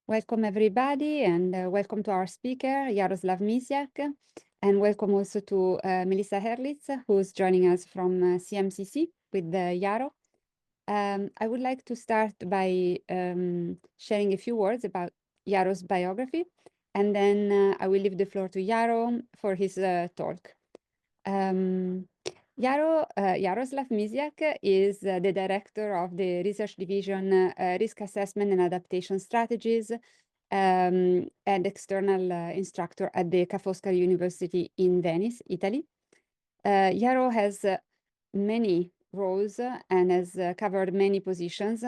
Welcome everybody, and welcome to our speaker, Jaroslav Mysiak, and welcome also to Melissa Herlitz, who's joining us from CMCC with Jaro. I would like to start by sharing a few words about Jaro's biography, and then I will leave the floor to Jaro for his talk. Jaroslav Mysiak is the director of the research division Risk Assessment and Adaptation Strategies and external instructor at the Ca' Foscari University in Venice, Italy. Jaro has many roles and has covered many positions.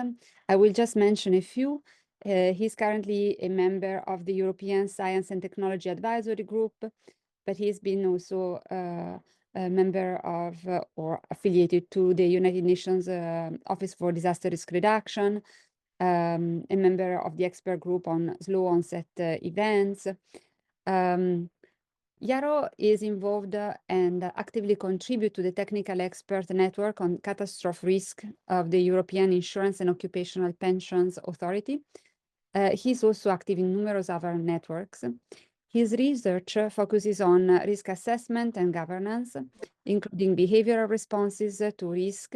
I will just mention a few. He's currently a member of the European Science and Technology Advisory Group, but he's been also a member of or affiliated to the United Nations Office for Disaster Risk Reduction, a member of the expert group on slow onset events. Jaro is involved and actively contribute to the technical expert network on catastrophe risk of the European Insurance and Occupational Pensions Authority. He's also active in numerous other networks. His research focuses on risk assessment and governance, including behavioral responses to risk,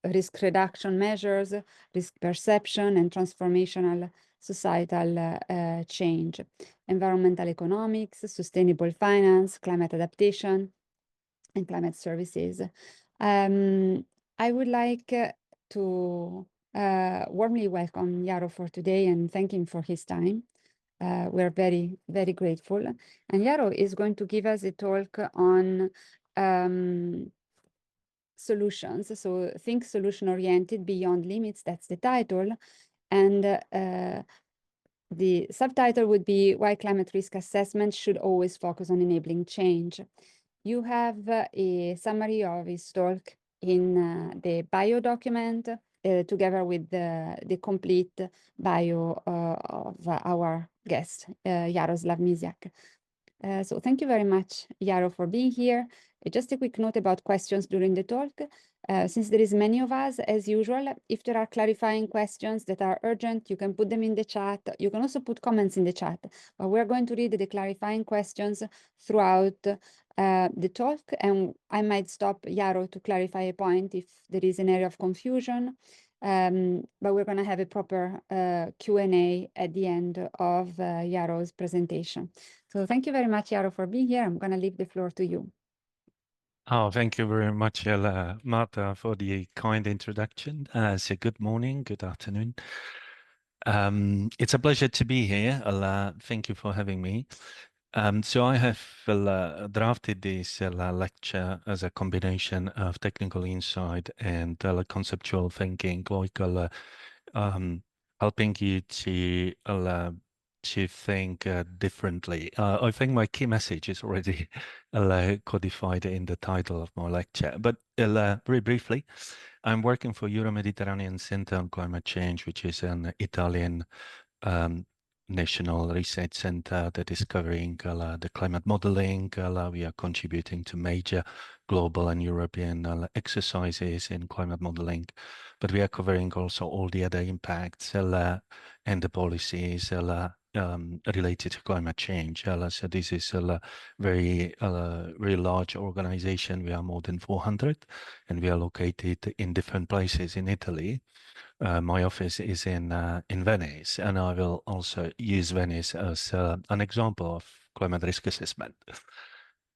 risk reduction measures, risk perception, and transformational societal change, environmental economics, sustainable finance, climate adaptation, and climate services. I would like to warmly welcome Jaro for today and thank him for his time. We're very, very grateful. And Jaro is going to give us a talk on solutions. So think solution-oriented beyond limits, that's the title. And the subtitle would be Why Climate Risk Assessment Should Always Focus on Enabling Change. You have a summary of his talk in the bio document, together with the complete bio of our guest, Jaroslav Mysiak. So thank you very much, Jaro, for being here. Just a quick note about questions during the talk. Since there is many of us, as usual, if there are clarifying questions that are urgent, you can put them in the chat. You can also put comments in the chat. But we're going to read the clarifying questions throughout the talk, and I might stop Jaro to clarify a point if there is an area of confusion. But we're going to have a proper Q&A at the end of Jaro's presentation. So thank you very much, Jaro, for being here. I'm going to leave the floor to you. Oh, thank you very much, Marta, for the kind introduction. So good morning, good afternoon. It's a pleasure to be here. Thank you for having me. So I have drafted this lecture as a combination of technical insight and conceptual thinking, like helping you to think differently. I think my key message is already codified in the title of my lecture. But very briefly, I'm working for Euro-Mediterranean Center on Climate Change, which is an Italian national research center that is covering the climate modeling. We are contributing to major global and European exercises in climate modeling, but we are covering also all the other impacts and the policies related to climate change. So this is a very large organization. We are more than 400, and we are located in different places in Italy. My office is in Venice, and I will also use Venice as an example of climate risk assessment.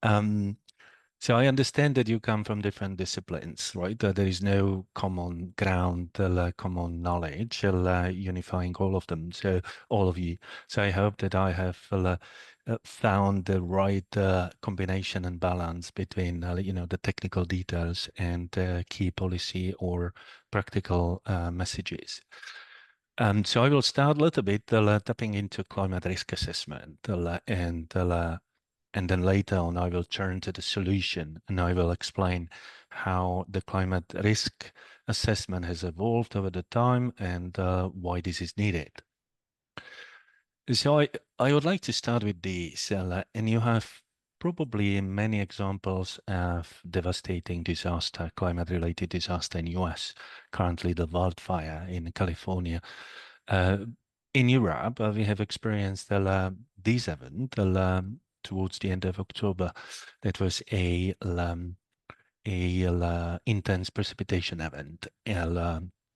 So I understand that you come from different disciplines, right? There is no common ground, common knowledge, unifying all of them. So all of you. So I hope that I have found the right combination and balance between, the technical details and key policy or practical messages. So I will start a little bit tapping into climate risk assessment and then later on, I will turn to the solution and I will explain how the climate risk assessment has evolved over the time and why this is needed. So I would like to start with this, and you have probably many examples of devastating disaster, climate-related disaster in US, currently the wildfire in California. in Europe, we have experienced this event towards the end of October. That was a intense precipitation event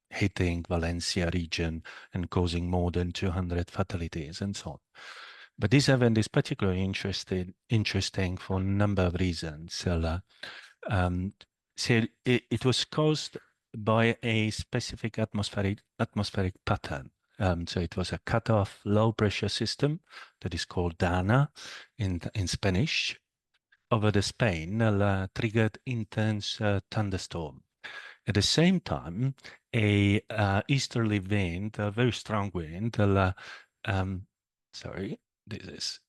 hitting Valencia region and causing more than 200 fatalities and so on. But this event is particularly interesting for a number of reasons. So it was caused by a specific atmospheric pattern. So it was a cut-off low-pressure system that is called DANA in Spanish. Over the Spain triggered intense thunderstorm. At the same time, a easterly wind, a very strong wind, sorry, this is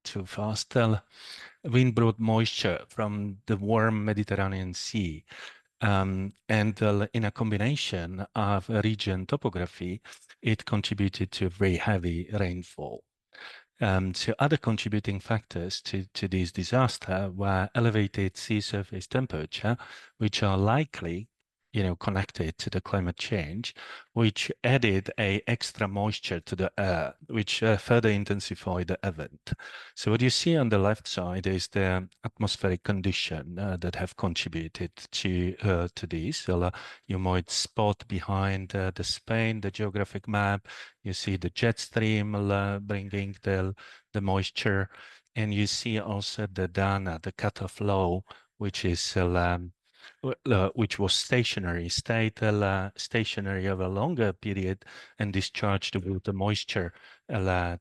too fast. Wind brought moisture from the warm Mediterranean Sea. And in a combination of region topography, it contributed to very heavy rainfall. So other contributing factors to this disaster were elevated sea surface temperature, which are likely, connected to the climate change, which added a extra moisture to the air, which further intensified the event. So what you see on the left side is the atmospheric condition that have contributed to this. So, you might spot behind the Spain, the geographic map. You see the jet stream bringing the moisture, and you see also the DANA, the cutoff low, which is which was stationary, stayed stationary over a longer period and discharged the water moisture to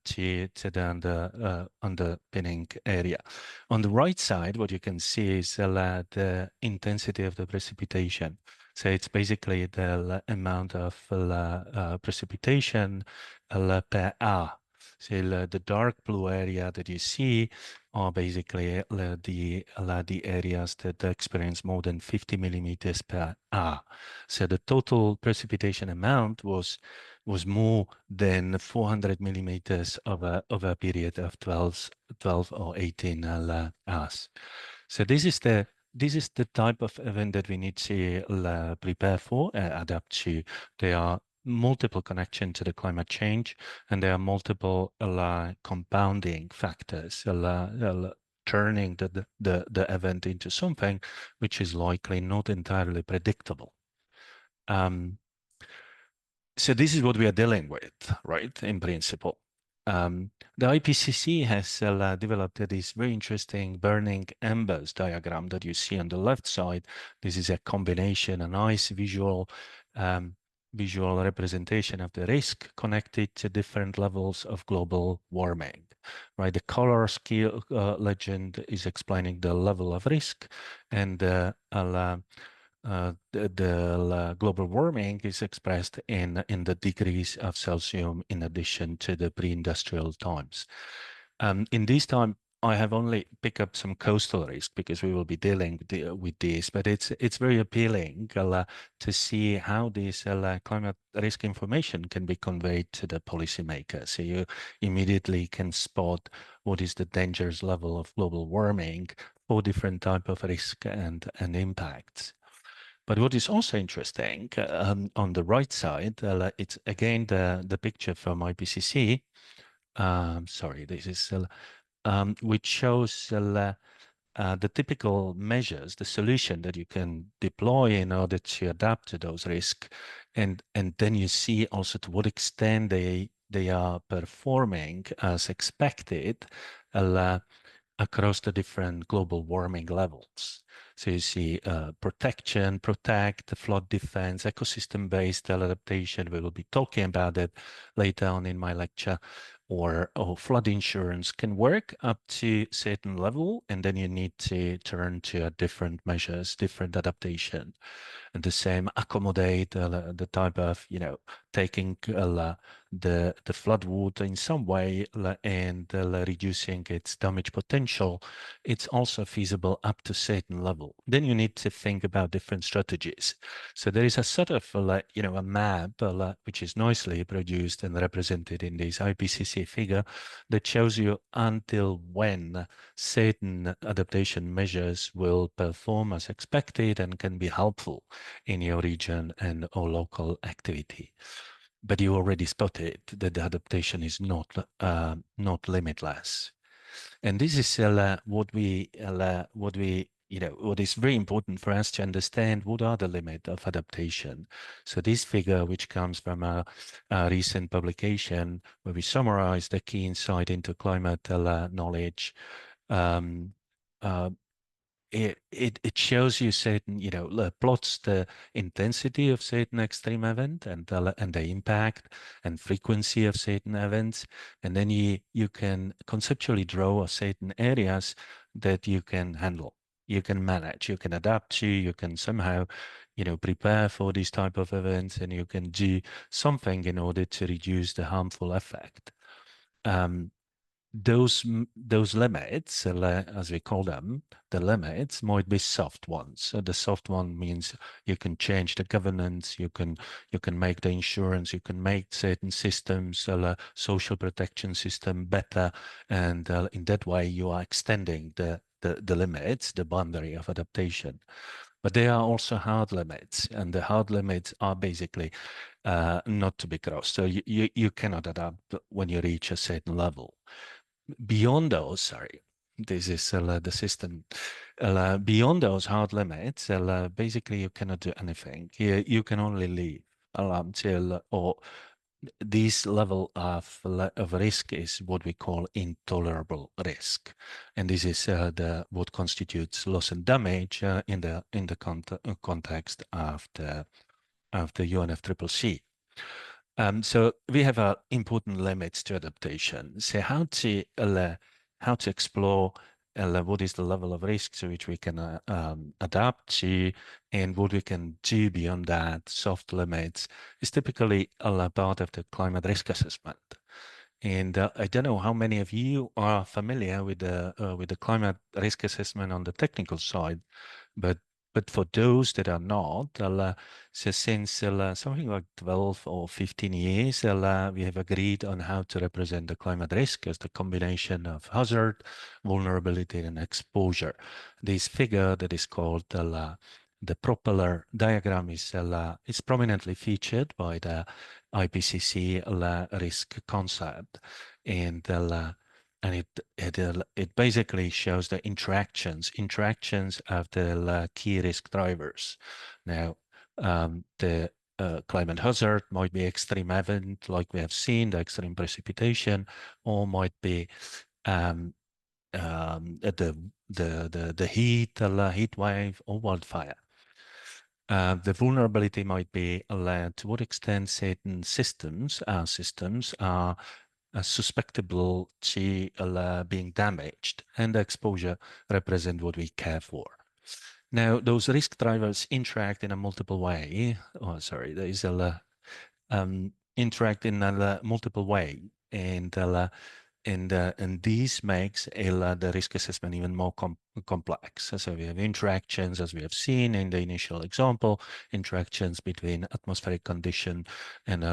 the underpinning area. On the right side, what you can see is the intensity of the precipitation. So it's basically the amount of precipitation per hour. So the dark blue area that you see are basically the areas that experience more than 50 millimeters per hour. So the total precipitation amount was more than 400 millimeters over a period of 12 or 18 hours. So this is the type of event that we need to prepare for, adapt to. There are multiple connections to the climate change, and there are multiple compounding factors turning the event into something which is likely not entirely predictable. So this is what we are dealing with, right, in principle. The IPCC has developed this very interesting burning embers diagram that you see on the left side. This is a combination, a nice visual representation of the risk connected to different levels of global warming, right? The color scale legend is explaining the level of risk, and the global warming is expressed in the degrees of Celsius in addition to the pre-industrial times. In this time, I have only picked up some coastal risk because we will be dealing with this, but it's very appealing to see how this climate risk information can be conveyed to the policymakers. So you immediately can spot what is the dangerous level of global warming for different type of risk and impacts. But what is also interesting on the right side, it's again the picture from IPCC. Sorry, this is which shows the typical measures, the solution that you can deploy in order to adapt to those risks, and then you see also to what extent they are performing as expected across the different global warming levels. So you see protection, protect, flood defense, ecosystem-based adaptation. We will be talking about it later on in my lecture. Or flood insurance can work up to a certain level, and then you need to turn to different measures, different adaptation. And the same accommodate the type of, taking the flood water in some way and reducing its damage potential. It's also feasible up to a certain level. Then you need to think about different strategies. So there is a sort of a map which is nicely produced and represented in this IPCC figure that shows you until when certain adaptation measures will perform as expected and can be helpful in your region and or local activity. but you already spotted that the adaptation is not limitless. And this is what we what is very important for us to understand. What are the limits of adaptation? So this figure, which comes from a recent publication where we summarize the key insight into climate knowledge, um, uh, it shows you certain, plots the intensity of certain extreme event and the impact and frequency of certain events, and then you can conceptually draw certain areas that you can handle, you can manage, you can adapt to, you can somehow, prepare for these type of events, and you can do something in order to reduce the harmful effect. Those limits, as we call them, the limits might be soft ones. So the soft one means you can change the governance, you can make the insurance, you can make certain systems, social protection system better, and in that way you are extending the limits, the boundary of adaptation. But there are also hard limits, and the hard limits are basically not to be crossed. So you cannot adapt when you reach a certain level. Beyond those, sorry, this is the system. Beyond those hard limits, basically you cannot do anything. You can only leave until, or this level of risk is what we call intolerable risk, and this is what constitutes loss and damage in the context of the UNFCCC. So we have important limits to adaptation. So how to explore what is the level of risk to which we can adapt to, and what we can do beyond that, soft limits, is typically a part of the climate risk assessment. And I don't know how many of you are familiar with the climate risk assessment on the technical side, but for those that are not, so since something like 12 or 15 years, we have agreed on how to represent the climate risk as the combination of hazard, vulnerability, and exposure. This figure that is called the propeller diagram is prominently featured by the IPCC risk concept, and it basically shows the interactions of the key risk drivers. Now, the climate hazard might be extreme event, like we have seen, the extreme precipitation, or might be the heat wave or wildfire. The vulnerability might be to what extent certain systems are susceptible to being damaged, and the exposure represent what we care for. Now, those risk drivers interact in a multiple way. Oh, sorry, there is interact in a multiple way, and these makes the risk assessment even more complex. So we have interactions, as we have seen in the initial example, interactions between atmospheric condition and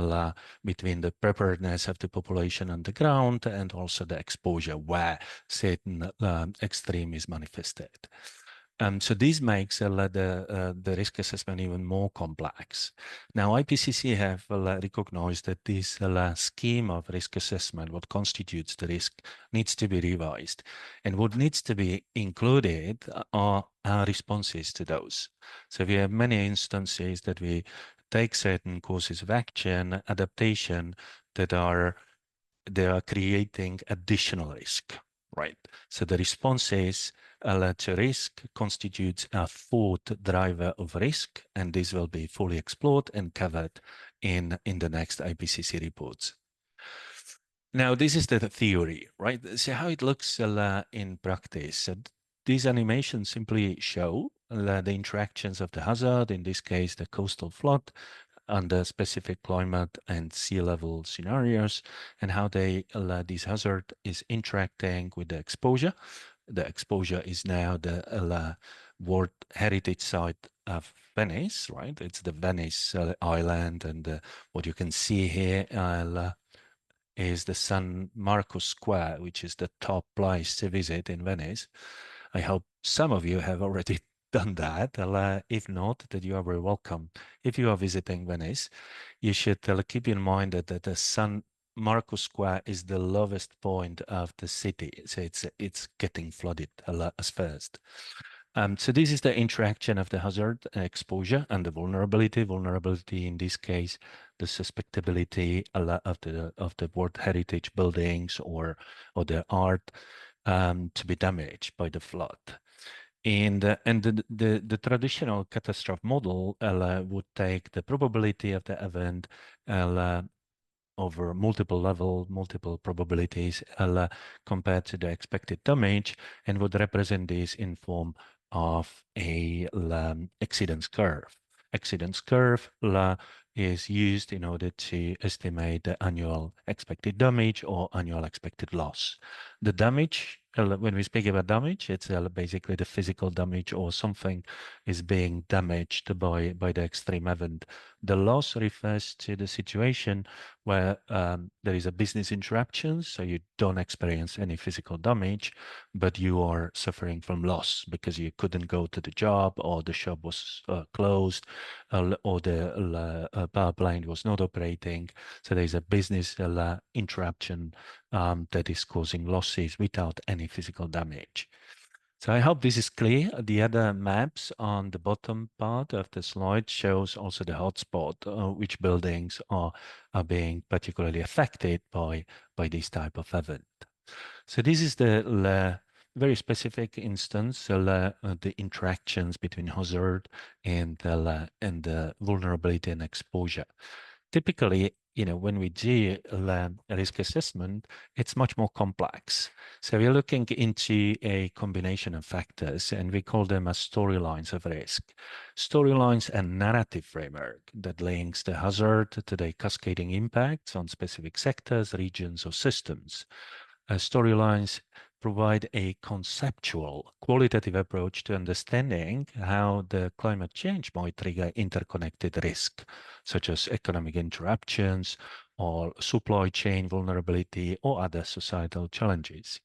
between the preparedness of the population on the ground, and also the exposure where certain extreme is manifested. So this makes the risk assessment even more complex. Now, IPCC have recognized that this scheme of risk assessment, what constitutes the risk, needs to be revised. And what needs to be included are our responses to those. So we have many instances that we take certain courses of action, adaptation, that are creating additional risk, right? So the responses to risk constitutes a fourth driver of risk, and this will be fully explored and covered in the next IPCC reports. Now, this is the theory, right? So how it looks in practice. So these animations simply show the interactions of the hazard, in this case, the coastal flood, under specific climate and sea level scenarios, and how this hazard is interacting with the exposure. The exposure is now the World Heritage Site of Venice, right? It's the Venice island, and what you can see here is the San Marco Square, which is the top place to visit in Venice. I hope some of you have already done that. If not, that you are very welcome. If you are visiting Venice, you should keep in mind that the San Marco Square is the lowest point of the city, so it's getting flooded as first. So this is the interaction of the hazard exposure and the vulnerability. Vulnerability in this case, the susceptibility of the World Heritage buildings or the art to be damaged by the flood. And the traditional catastrophe model would take the probability of the event over multiple probabilities compared to the expected damage, and would represent this in form of a exceedance curve. Exceedance curve is used in order to estimate the annual expected damage or annual expected loss. The damage, when we speak about damage, it's basically the physical damage or something is being damaged by the extreme event. The loss refers to the situation where there is a business interruption, so you don't experience any physical damage, but you are suffering from loss because you couldn't go to the job, or the shop was closed, or the power plant was not operating. So there's a business interruption that is causing losses without any physical damage. So I hope this is clear. The other maps on the bottom part of the slide shows also the hotspot, which buildings are being particularly affected by this type of event. So this is the very specific instance, the interactions between hazard and the vulnerability and exposure. Typically, when we do a risk assessment, it's much more complex. So we're looking into a combination of factors, and we call them as storylines of risk. Storylines and narrative framework that links the hazard to the cascading impacts on specific sectors, regions, or systems. Storylines provide a conceptual, qualitative approach to understanding how the climate change might trigger interconnected risk, such as economic interruptions or supply chain vulnerability or other societal challenges.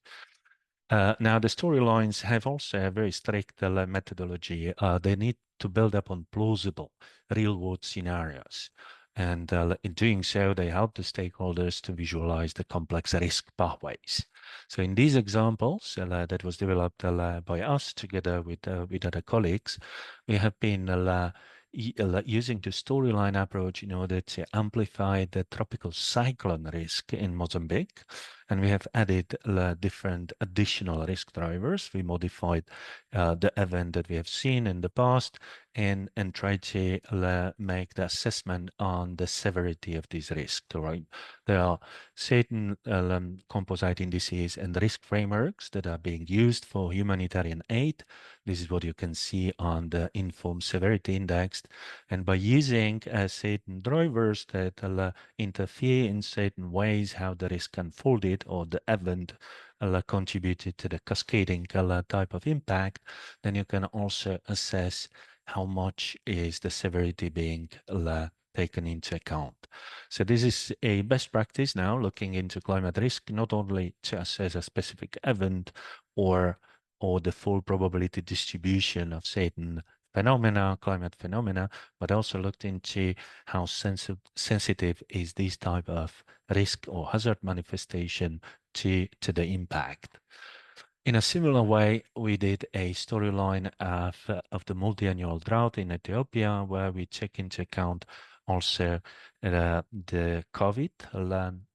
Now, the storylines have also a very strict methodology. They need to build up on plausible real-world scenarios. And in doing so, they help the stakeholders to visualize the complex risk pathways. So in these examples that was developed by us together with other colleagues, we have been using the storyline approach in order to amplify the tropical cyclone risk in Mozambique. And we have added different additional risk drivers. We modified the event that we have seen in the past and try to make the assessment on the severity of this risk, right? There are certain composite indices and risk frameworks that are being used for humanitarian aid. This is what you can see on the Informed Severity Index. And by using certain drivers that interfere in certain ways how the risk unfolded or the event contributed to the cascading type of impact, then you can also assess how much is the severity being taken into account. So this is a best practice now, looking into climate risk, not only to assess a specific event or the full probability distribution of certain phenomena, climate phenomena, but also looked into how sensitive is this type of risk or hazard manifestation to the impact. In a similar way, we did a storyline of the multi-annual drought in Ethiopia, where we take into account also the COVID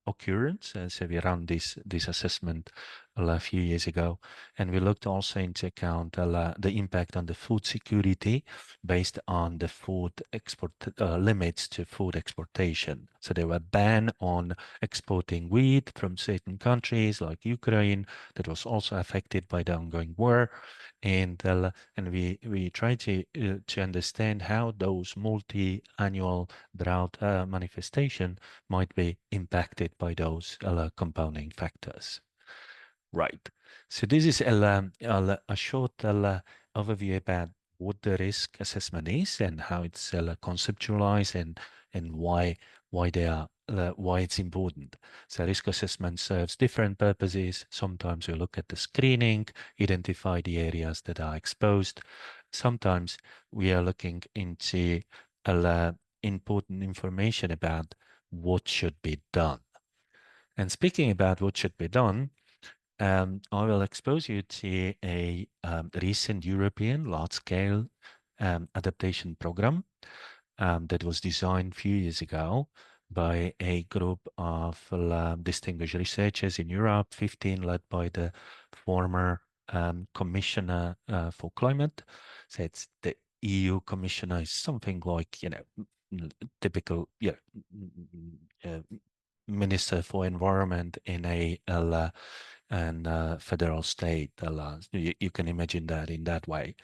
occurrence. So we ran this assessment a few years ago, and we looked also into account the impact on the food security based on the food export limits to food exportation. So there were ban on exporting wheat from certain countries like Ukraine that was also affected by the ongoing war, and we try to understand how those multi-annual drought manifestation might be impacted by those compounding factors. Right. So this is a short overview about what the risk assessment is and how it's conceptualized and why they are why it's important. So risk assessment serves different purposes. Sometimes we look at the screening, identify the areas that are exposed, sometimes we are looking into important information about what should be done. And speaking about what should be done, I will expose you to a recent European large-scale adaptation program that was designed a few years ago by a group of distinguished researchers in Europe, 15 led by the former Commissioner for Climate. So it's the EU Commissioner is something like, typical, Minister for Environment in a federal state. You can imagine that in that way.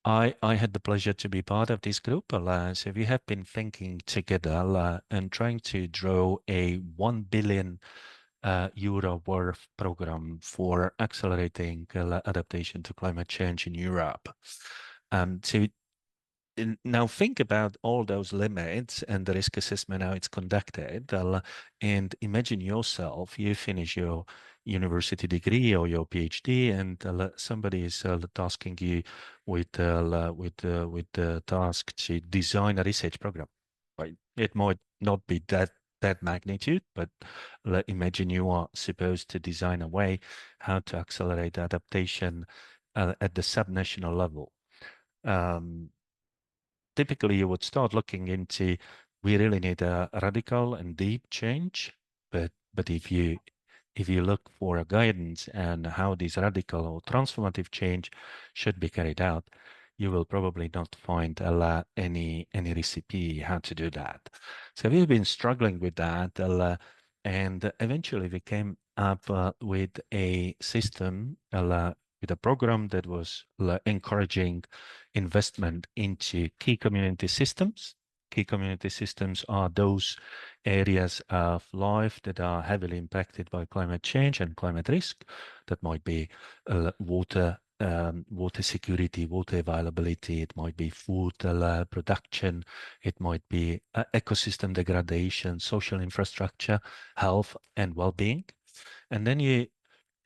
I had the pleasure to be part of this group. So we have been thinking together and trying to draw a 1 billion euro worth program for accelerating adaptation to climate change in Europe. So now think about all those limits and the risk assessment, how it's conducted, and imagine yourself, you finish your university degree or your PhD, and somebody is tasking you with the task to design a research program. Right? It might not be that magnitude, but imagine you are supposed to design a way how to accelerate adaptation at the subnational level. Typically you would start looking into, we really need a radical and deep change, but if you look for a guidance and how this radical or transformative change should be carried out, you will probably not find any recipe how to do that. So we've been struggling with that, and eventually we came up with a system, with a program that was encouraging investment into key community systems. Key community systems are those areas of life that are heavily impacted by climate change and climate risk. That might be water, water security, water availability. It might be food production. It might be ecosystem degradation, social infrastructure, health, and well-being. And then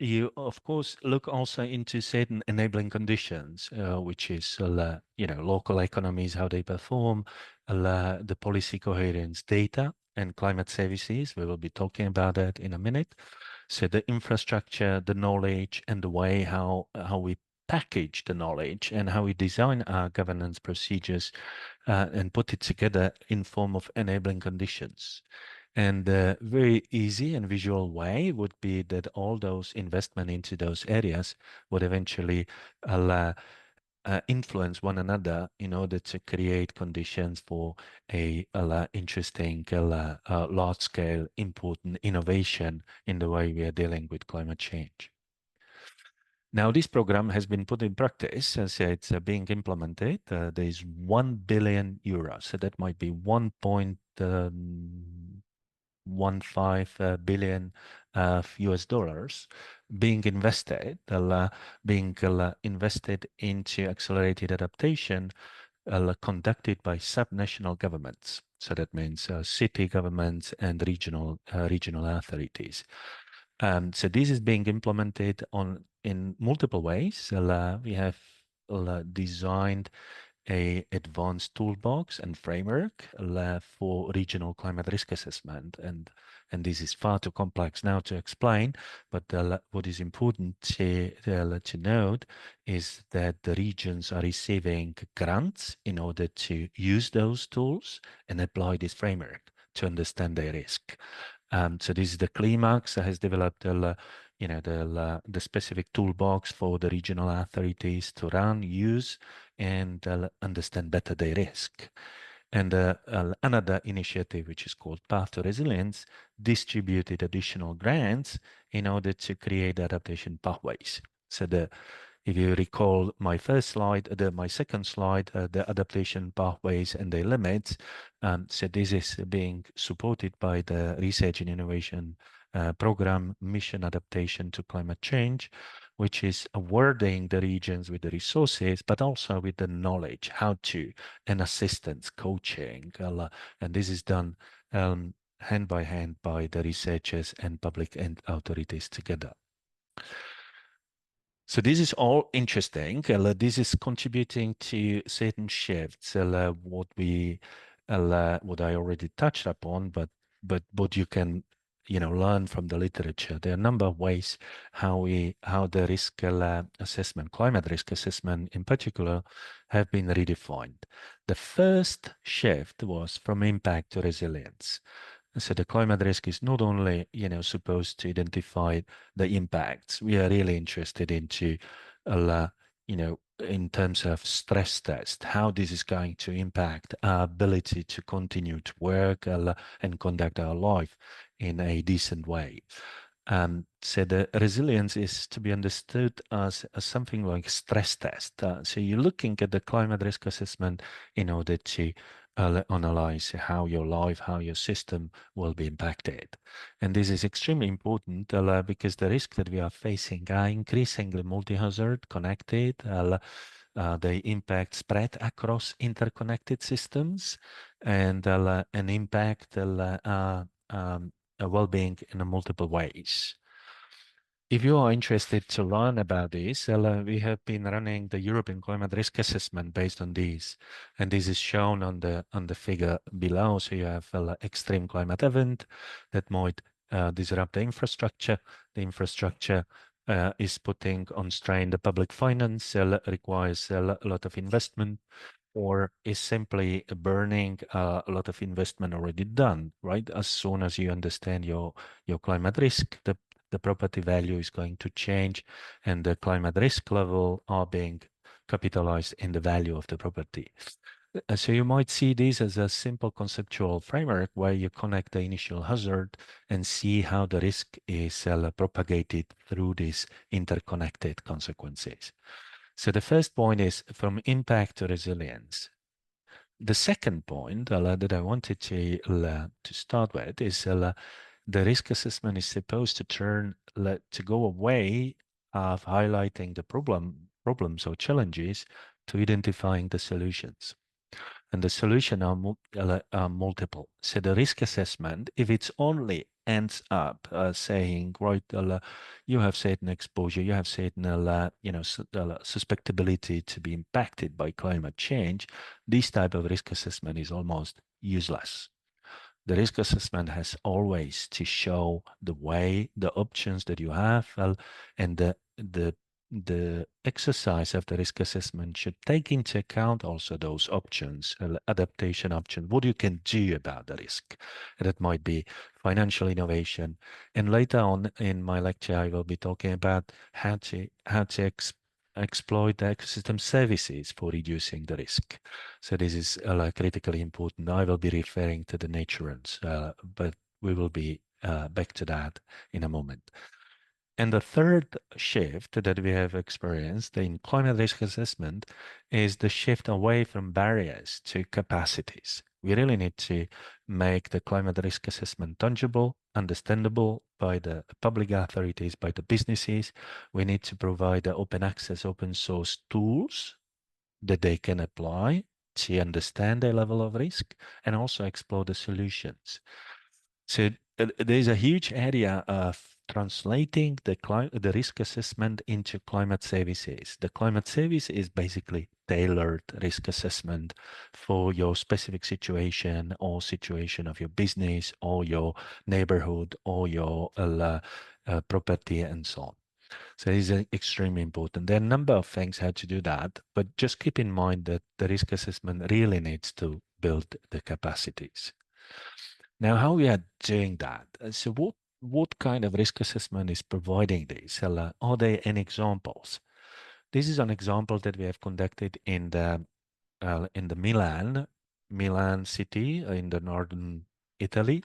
you of course look also into certain enabling conditions, which is local economies, how they perform, the policy coherence, data, and climate services. We will be talking about that in a minute. So the infrastructure, the knowledge, and the way how we package the knowledge and how we design our governance procedures and put it together in form of enabling conditions. And a very easy and visual way would be that all those investment into those areas would eventually influence one another in order to create conditions for a interesting, large-scale, important innovation in the way we are dealing with climate change. Now, this program has been put in practice, as it's being implemented. There is 1 billion euros, so that might be 1.15 billion US dollars being invested, invested into accelerated adaptation conducted by subnational governments. So that means city governments and regional authorities. So this is being implemented in multiple ways. We have designed a advanced toolbox and framework for regional climate risk assessment, and this is far too complex now to explain, but what is important to note is that the regions are receiving grants in order to use those tools and apply this framework to understand their risk. So this is the Climax that has developed the specific toolbox for the regional authorities to run, use, and understand better their risk. And another initiative, which is called Path to Resilience, distributed additional grants in order to create adaptation pathways. So if you recall my first slide, my second slide, the adaptation pathways and their limits. So this is being supported by the Research and Innovation Program Mission Adaptation to Climate Change, which is awarding the regions with the resources, but also with the knowledge, how to, and assistance, coaching. And this is done hand by hand by the researchers and public and authorities together. So this is all interesting. This is contributing to certain shifts. What I already touched upon, but what you can learn from the literature. There are a number of ways how the risk assessment, climate risk assessment in particular, have been redefined. The first shift was from impact to resilience. So the climate risk is not only, supposed to identify the impacts. We are really interested into, in terms of stress test, how this is going to impact our ability to continue to work and conduct our life in a decent way. So the resilience is to be understood as something like stress test. So you're looking at the climate risk assessment in order to analyze how your life, how your system will be impacted. And this is extremely important because the risks that we are facing are increasingly multi-hazard, connected. The impact spread across interconnected systems and an impact well-being in multiple ways. If you are interested to learn about this, we have been running the European Climate Risk Assessment based on these, and this is shown on the figure below. So you have extreme climate event that might disrupt the infrastructure. The infrastructure is putting on strain the public finance, requires a lot of investment, or is simply burning a lot of investment already done, right? As soon as you understand your climate risk, the property value is going to change and the climate risk level are being capitalized in the value of the property. So you might see this as a simple conceptual framework where you connect the initial hazard and see how the risk is propagated through these interconnected consequences. So the first point is from impact to resilience. The second point that I wanted to start with is the risk assessment is supposed to go away of highlighting the problems or challenges to identifying the solutions. And the solution are multiple. So the risk assessment, if it's only ends up saying, right, you have certain exposure, you have certain, susceptibility to be impacted by climate change, this type of risk assessment is almost useless. The risk assessment has always to show the way, the options that you have, and the exercise of the risk assessment should take into account also those options, adaptation options, what you can do about the risk. And that might be financial innovation. And later on in my lecture, I will be talking about how to exploit the ecosystem services for reducing the risk. So this is critically important. I will be referring to the naturance, but we will be back to that in a moment. And the third shift that we have experienced in climate risk assessment is the shift away from barriers to capacities. We really need to make the climate risk assessment tangible, understandable by the public authorities, by the businesses. We need to provide the open access, open source tools that they can apply to understand their level of risk and also explore the solutions. So there's a huge area of translating the risk assessment into climate services. The climate service is basically tailored risk assessment for your specific situation or situation of your business or your neighborhood or your property and so on. So it is extremely important. There are a number of things how to do that, but just keep in mind that the risk assessment really needs to build the capacities. Now, how we are doing that? So what kind of risk assessment is providing this? Are there any examples? This is an example that we have conducted in the Milan city in the northern Italy.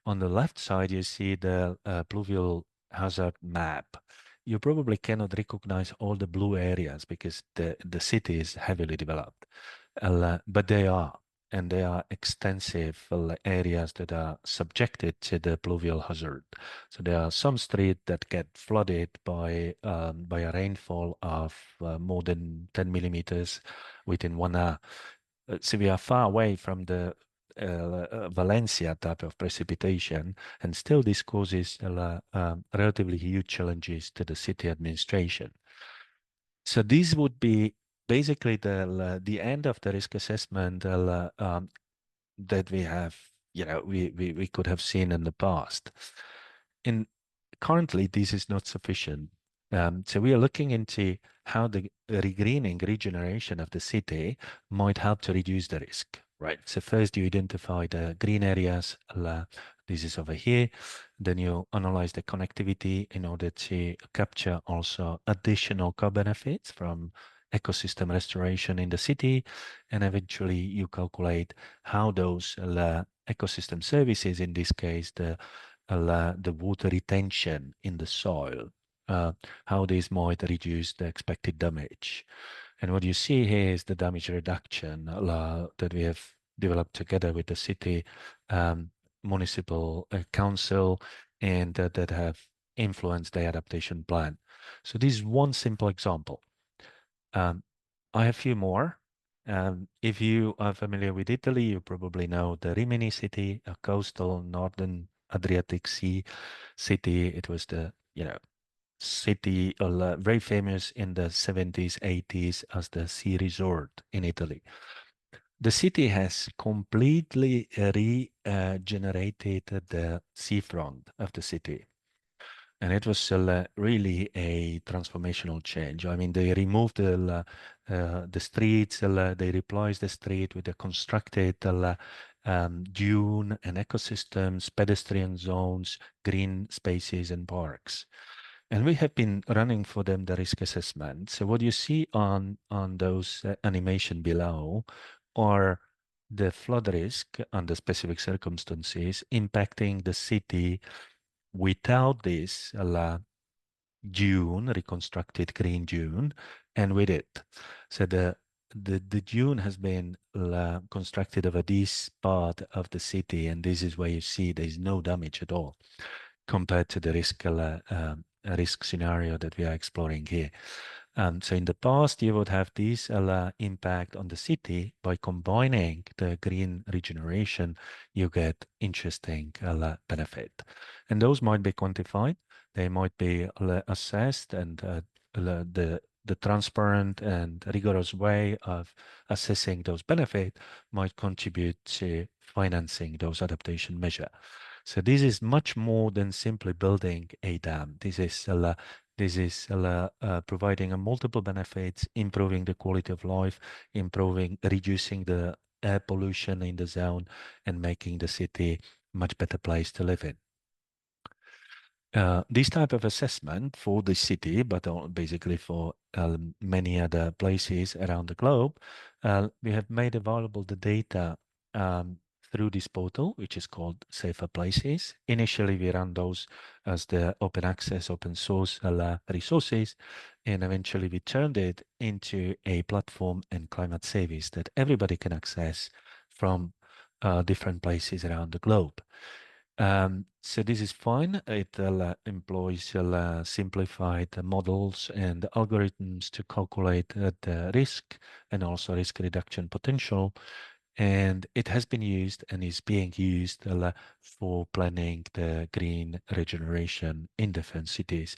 On the left side, you see the pluvial hazard map. You probably cannot recognize all the blue areas because the city is heavily developed, but they are. And there are extensive areas that are subjected to the pluvial hazard. So there are some streets that get flooded by a rainfall of more than 10 millimeters within 1 hour. So we are far away from the Valencia type of precipitation, and still this causes relatively huge challenges to the city administration. So this would be basically the end of the risk assessment that we have, we could have seen in the past. Currently, this is not sufficient. So we are looking into how the regreening, regeneration of the city might help to reduce the risk, right? So first you identify the green areas, this is over here. Then you analyze the connectivity in order to capture also additional co-benefits from ecosystem restoration in the city. And eventually you calculate how those ecosystem services, in this case, the water retention in the soil, how this might reduce the expected damage. And what you see here is the damage reduction that we have developed together with the city municipal council, and that have influenced the adaptation plan. So this is one simple example. I have a few more. If you are familiar with Italy, you probably know the Rimini city, a coastal northern Adriatic Sea city. It was the, city very famous in the 70s, 80s as the sea resort in Italy. The city has completely regenerated the seafront of the city. And it was really a transformational change. I mean, they removed the streets, they replaced the street with a constructed dune and ecosystems, pedestrian zones, green spaces, and parks. And we have been running for them the risk assessment. So what you see on those animation below are the flood risk under specific circumstances impacting the city without this dune, reconstructed green dune, and with it. So the dune has been constructed over this part of the city, and this is where you see there's no damage at all compared to the risk scenario that we are exploring here. So in the past, you would have this impact on the city. By combining the green regeneration, you get interesting benefit. And those might be quantified. They might be assessed, and the transparent and rigorous way of assessing those benefits might contribute to financing those adaptation measures. So this is much more than simply building a dam. This is providing a multiple benefits, improving the quality of life, reducing the air pollution in the zone, and making the city much better place to live in. This type of assessment for the city, but basically for many other places around the globe, we have made available the data through this portal, which is called Safer Places. Initially, we ran those as the open access, open source resources, and eventually we turned it into a platform and climate service that everybody can access from different places around the globe. So this is fine. It employs simplified models and algorithms to calculate the risk and also risk reduction potential. And it has been used and is being used for planning the green regeneration in different cities.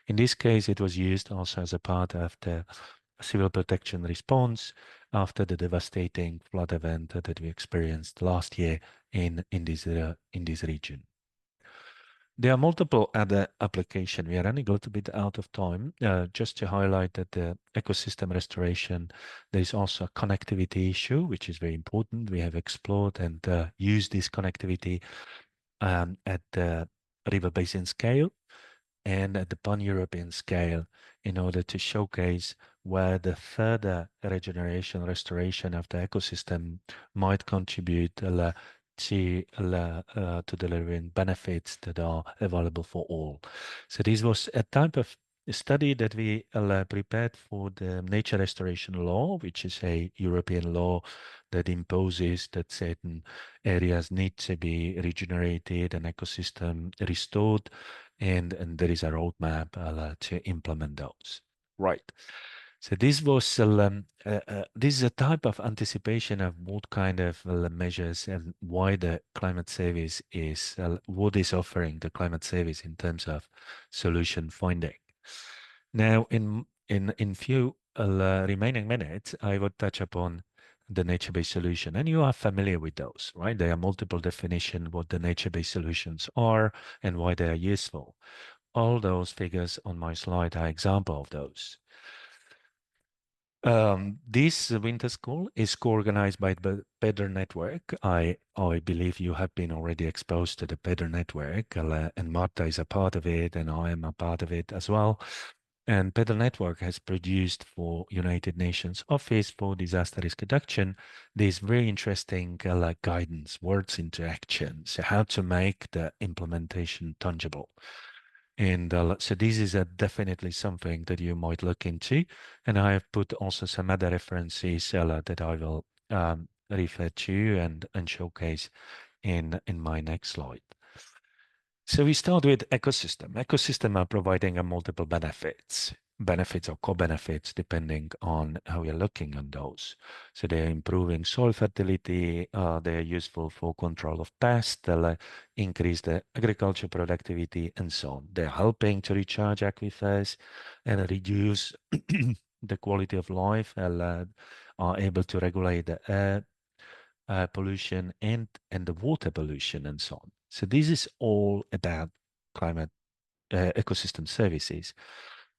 In this case, it was used also as a part of the civil protection response after the devastating flood event that we experienced last year in this region. There are multiple other applications. We are running a little bit out of time. Just to highlight that the ecosystem restoration, there is also a connectivity issue, which is very important. We have explored and used this connectivity at the river basin scale and at the pan-European scale in order to showcase where the further regeneration, restoration of the ecosystem might contribute to delivering benefits that are available for all. So this was a type of study that we prepared for the nature restoration law, which is a European law that imposes that certain areas need to be regenerated and ecosystem restored, and there is a roadmap to implement those. Right. So this was this is a type of anticipation of what kind of measures and why the climate service is what is offering the climate service in terms of solution finding. Now, in in few remaining minutes, I would touch upon the nature-based solution. And you are familiar with those, right? There are multiple definitions what the nature-based solutions are and why they are useful. All those figures on my slide are example of those. This winter school is co-organized by the PEDRR network. I believe you have been already exposed to the PEDRR network, and Marta is a part of it, and I am a part of it as well. And PEDRR network has produced for United Nations Office for Disaster Risk Reduction these very interesting guidance, words into actions, how to make the implementation tangible. And so this is definitely something that you might look into. And I have put also some other references that I will refer to and showcase in my next slide. So we start with ecosystem. Ecosystem are providing multiple benefits or co-benefits depending on how you're looking on those. So they're improving soil fertility, they're useful for control of pests, they'll increase the agriculture productivity and so on. They're helping to recharge aquifers and reduce the quality of life, are able to regulate the air pollution and the water pollution and so on. So this is all about climate ecosystem services.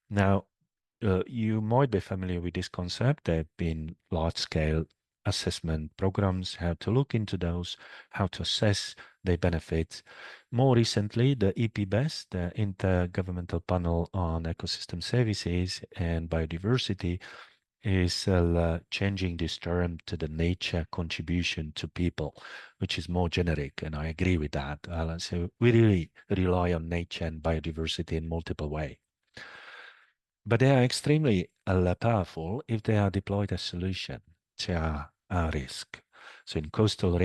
Now, you might be familiar with this concept. There have been large-scale assessment programs, how to look into those, how to assess their benefits. More recently, the EPBES, the Intergovernmental Panel on Ecosystem Services and Biodiversity, is changing this term to the nature contribution to people, which is more generic, and I agree with that. So we really rely on nature and biodiversity in multiple ways. But they are extremely powerful if they are deployed as solution to our risk. So in coastal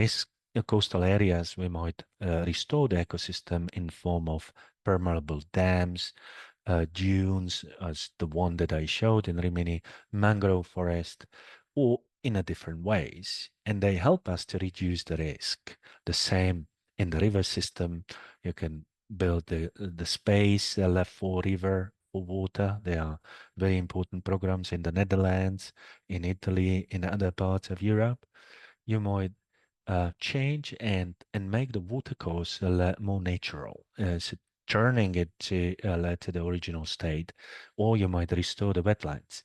areas, we might restore the ecosystem in form of permeable dams, dunes, as the one that I showed in Rimini, mangrove forest, or in a different ways. And they help us to reduce the risk. The same in the river system. You can build the space left for river, for water. There are very important programs in the Netherlands, in Italy, in other parts of Europe. You might change and make the water course more natural. So turning it to the original state, or you might restore the wetlands.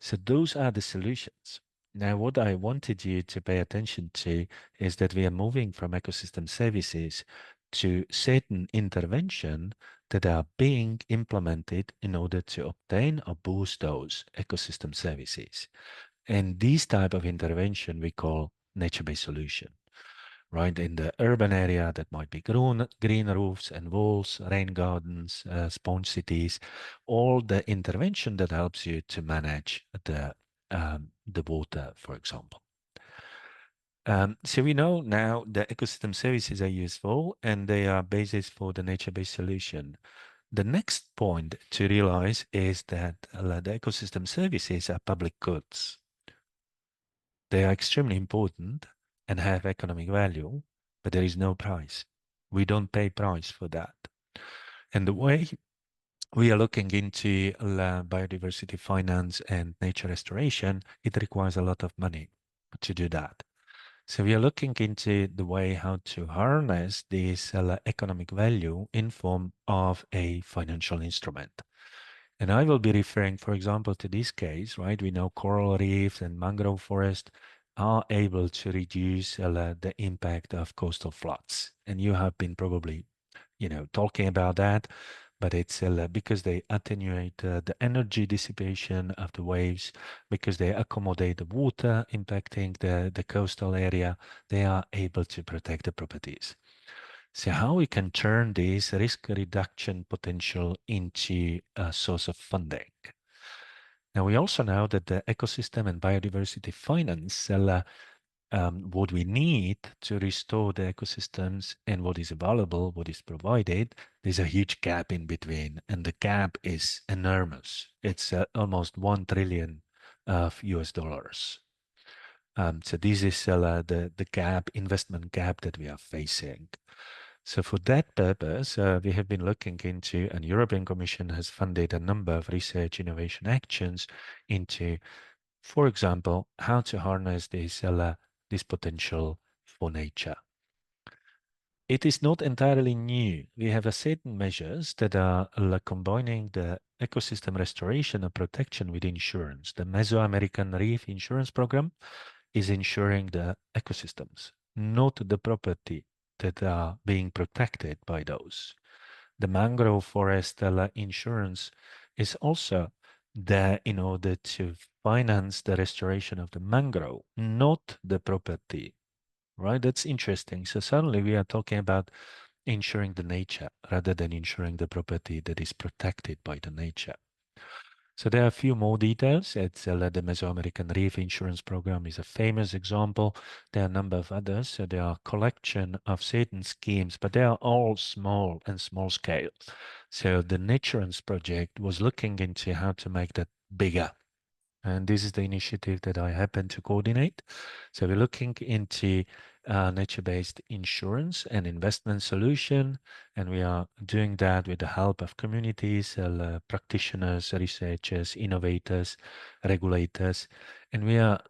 So those are the solutions. Now, what I wanted you to pay attention to is that we are moving from ecosystem services to certain intervention that are being implemented in order to obtain or boost those ecosystem services. And these type of intervention we call nature-based solution. Right, in the urban area, that might be green roofs and walls, rain gardens, sponge cities, all the intervention that helps you to manage the water, for example. So we know now the ecosystem services are useful and they are basis for the nature-based solution. The next point to realize is that the ecosystem services are public goods. They are extremely important and have economic value, but there is no price. We don't pay price for that. And the way we are looking into biodiversity finance and nature restoration, it requires a lot of money to do that. So we are looking into the way how to harness this economic value in form of a financial instrument. And I will be referring, for example, to this case, right? We know coral reefs and mangrove forest are able to reduce the impact of coastal floods. And you have been probably, talking about that, but it's because they attenuate the energy dissipation of the waves, because they accommodate the water impacting the coastal area, they are able to protect the properties. So how we can turn this risk reduction potential into a source of funding. Now, we also know that the ecosystem and biodiversity finance, what we need to restore the ecosystems and what is available, what is provided, there's a huge gap in between, and the gap is enormous. It's almost $1 trillion of US dollars. So this is the investment gap that we are facing. So for that purpose, we have been looking into, and European Commission has funded a number of research innovation actions into, for example, how to harness this potential for nature. It is not entirely new. We have a certain measures that are combining the ecosystem restoration and protection with insurance. The Mesoamerican Reef Insurance Program is insuring the ecosystems, not the property that are being protected by those. The mangrove forest insurance is also there in order to finance the restoration of the mangrove, not the property, right? That's interesting. So suddenly we are talking about insuring the nature rather than insuring the property that is protected by the nature. So there are a few more details. It's the Mesoamerican Reef Insurance Program is a famous example. There are a number of others. So there are a collection of certain schemes, but they are all small and small scale. So the Naturance project was looking into how to make that bigger. And this is the initiative that I happen to coordinate. So we're looking into nature-based insurance and investment solution, and we are doing that with the help of communities, practitioners, researchers, innovators, regulators, and we are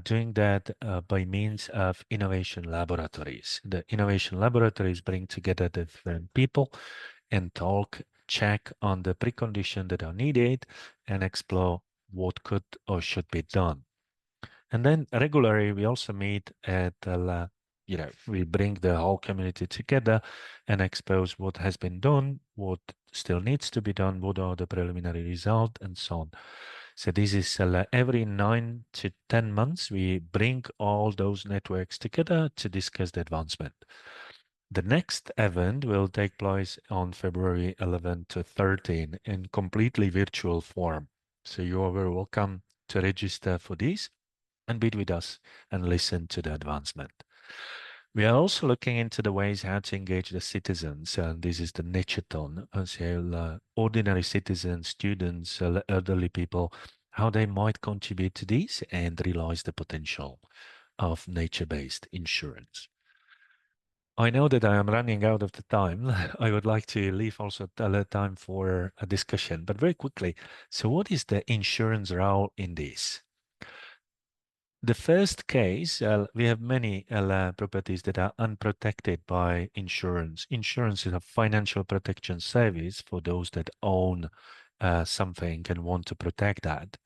doing that by means of innovation laboratories. The innovation laboratories bring together different people and talk, check on the preconditions that are needed, and explore what could or should be done. And then regularly, we also meet at, we bring the whole community together and expose what has been done, what still needs to be done, what are the preliminary results, and so on. So this is every 9 to 10 months, we bring all those networks together to discuss the advancement. The next event will take place on February 11 to 13 in completely virtual form. So you are very welcome to register for this and be with us and listen to the advancement. We are also looking into the ways how to engage the citizens, and this is the Natureton, so ordinary citizens, students, elderly people, how they might contribute to this and realize the potential of nature-based insurance. I know that I am running out of the time. I would like to leave also time for a discussion, but very quickly. So what is the insurance role in this? The first case, we have many properties that are unprotected by insurance. Insurance is a financial protection service for those that own something and want to protect that.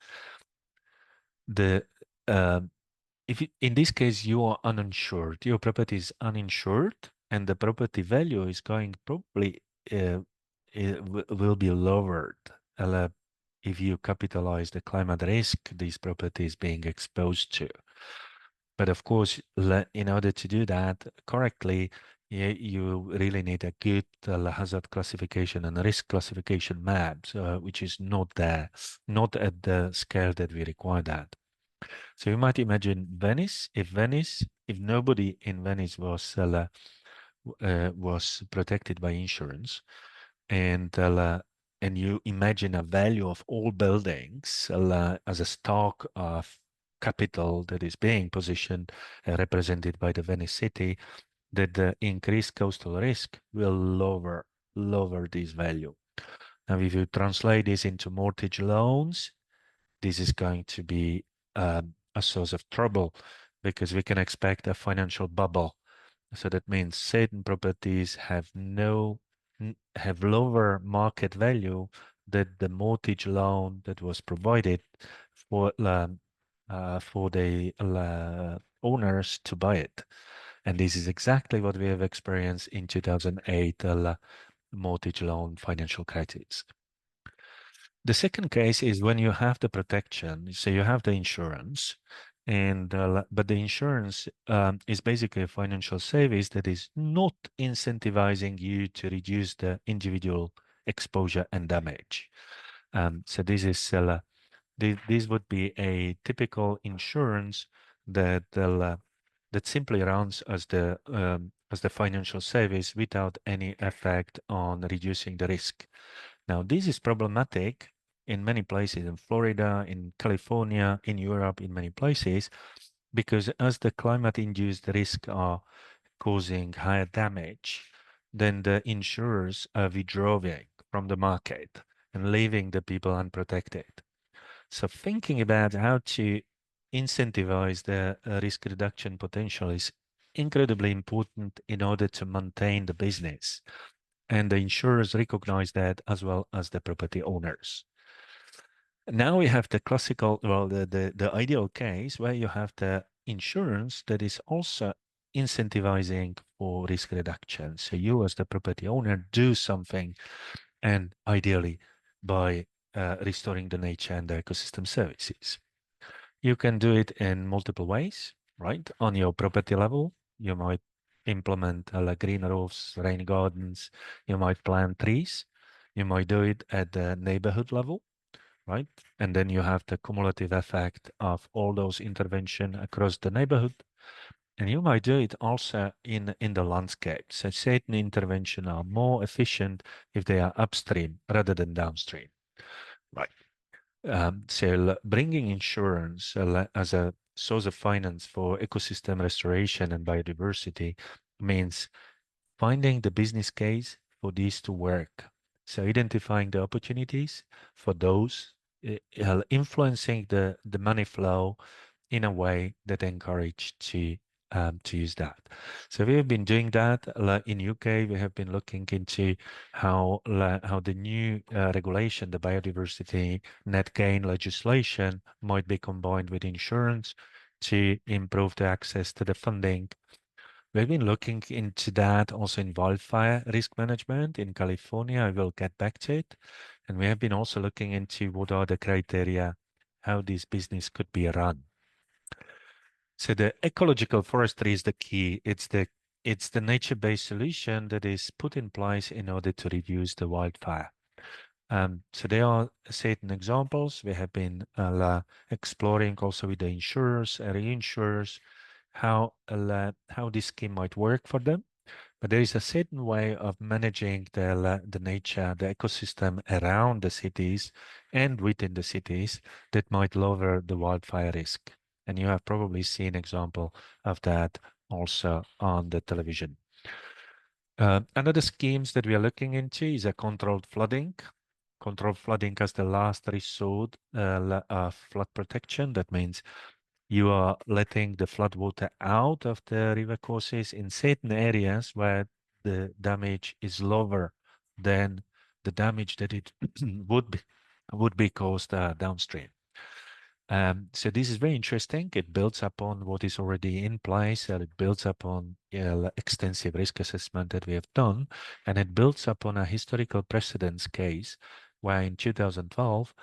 If in this case you are uninsured, your property is uninsured, and the property value is going probably will be lowered if you capitalize the climate risk these properties being exposed to. But of course, in order to do that correctly, you really need a good hazard classification and risk classification maps, which is not there, not at the scale that we require that. So you might imagine Venice, if nobody in Venice was protected by insurance, and you imagine a value of all buildings as a stock of capital that is being positioned, represented by the Venice city, that the increased coastal risk will lower this value. Now, if you translate this into mortgage loans, this is going to be a source of trouble because we can expect a financial bubble. So that means certain properties have lower market value than the mortgage loan that was provided for the owners to buy it. And this is exactly what we have experienced in 2008 mortgage loan financial crisis. The second case is when you have the protection, so you have the insurance, and but the insurance is basically a financial service that is not incentivizing you to reduce the individual exposure and damage. So this is this would be a typical insurance that that simply runs as the financial service without any effect on reducing the risk. Now, this is problematic in many places, in Florida, in California, in Europe, in many places, because as the climate-induced risks are causing higher damage, then the insurers are withdrawing from the market and leaving the people unprotected. So thinking about how to incentivize the risk reduction potential is incredibly important in order to maintain the business. And the insurers recognize that, as well as the property owners. Now we have the classical, well, the ideal case where you have the insurance that is also incentivizing for risk reduction. So you as the property owner do something, and ideally by restoring the nature and the ecosystem services. You can do it in multiple ways, right? On your property level, you might implement like green roofs, rain gardens, you might plant trees, you might do it at the neighborhood level, right? And then you have the cumulative effect of all those intervention across the neighborhood. And you might do it also in the landscape. So certain intervention are more efficient if they are upstream rather than downstream, right? So bringing insurance as a source of finance for ecosystem restoration and biodiversity means finding the business case for these to work. So identifying the opportunities for those, influencing the money flow in a way that encourage to use that. So we have been doing that in UK. We have been looking into how the new regulation, the biodiversity net gain legislation, might be combined with insurance to improve the access to the funding. We've been looking into that also in wildfire risk management in California. I will get back to it. And we have been also looking into what are the criteria, how this business could be run. So the ecological forestry is the key. It's the nature-based solution that is put in place in order to reduce the wildfire. So there are certain examples. We have been exploring also with the insurers, reinsurers, how this scheme might work for them. But there is a certain way of managing the nature, the ecosystem around the cities and within the cities that might lower the wildfire risk. And you have probably seen example of that also on the television. Another schemes that we are looking into is a controlled flooding. Controlled flooding as the last resort of flood protection. That means you are letting the flood water out of the river courses in certain areas where the damage is lower than the damage that it would be caused downstream. So this is very interesting. It builds upon what is already in place, and it builds upon extensive risk assessment that we have done, and it builds upon a historical precedence case where in 2012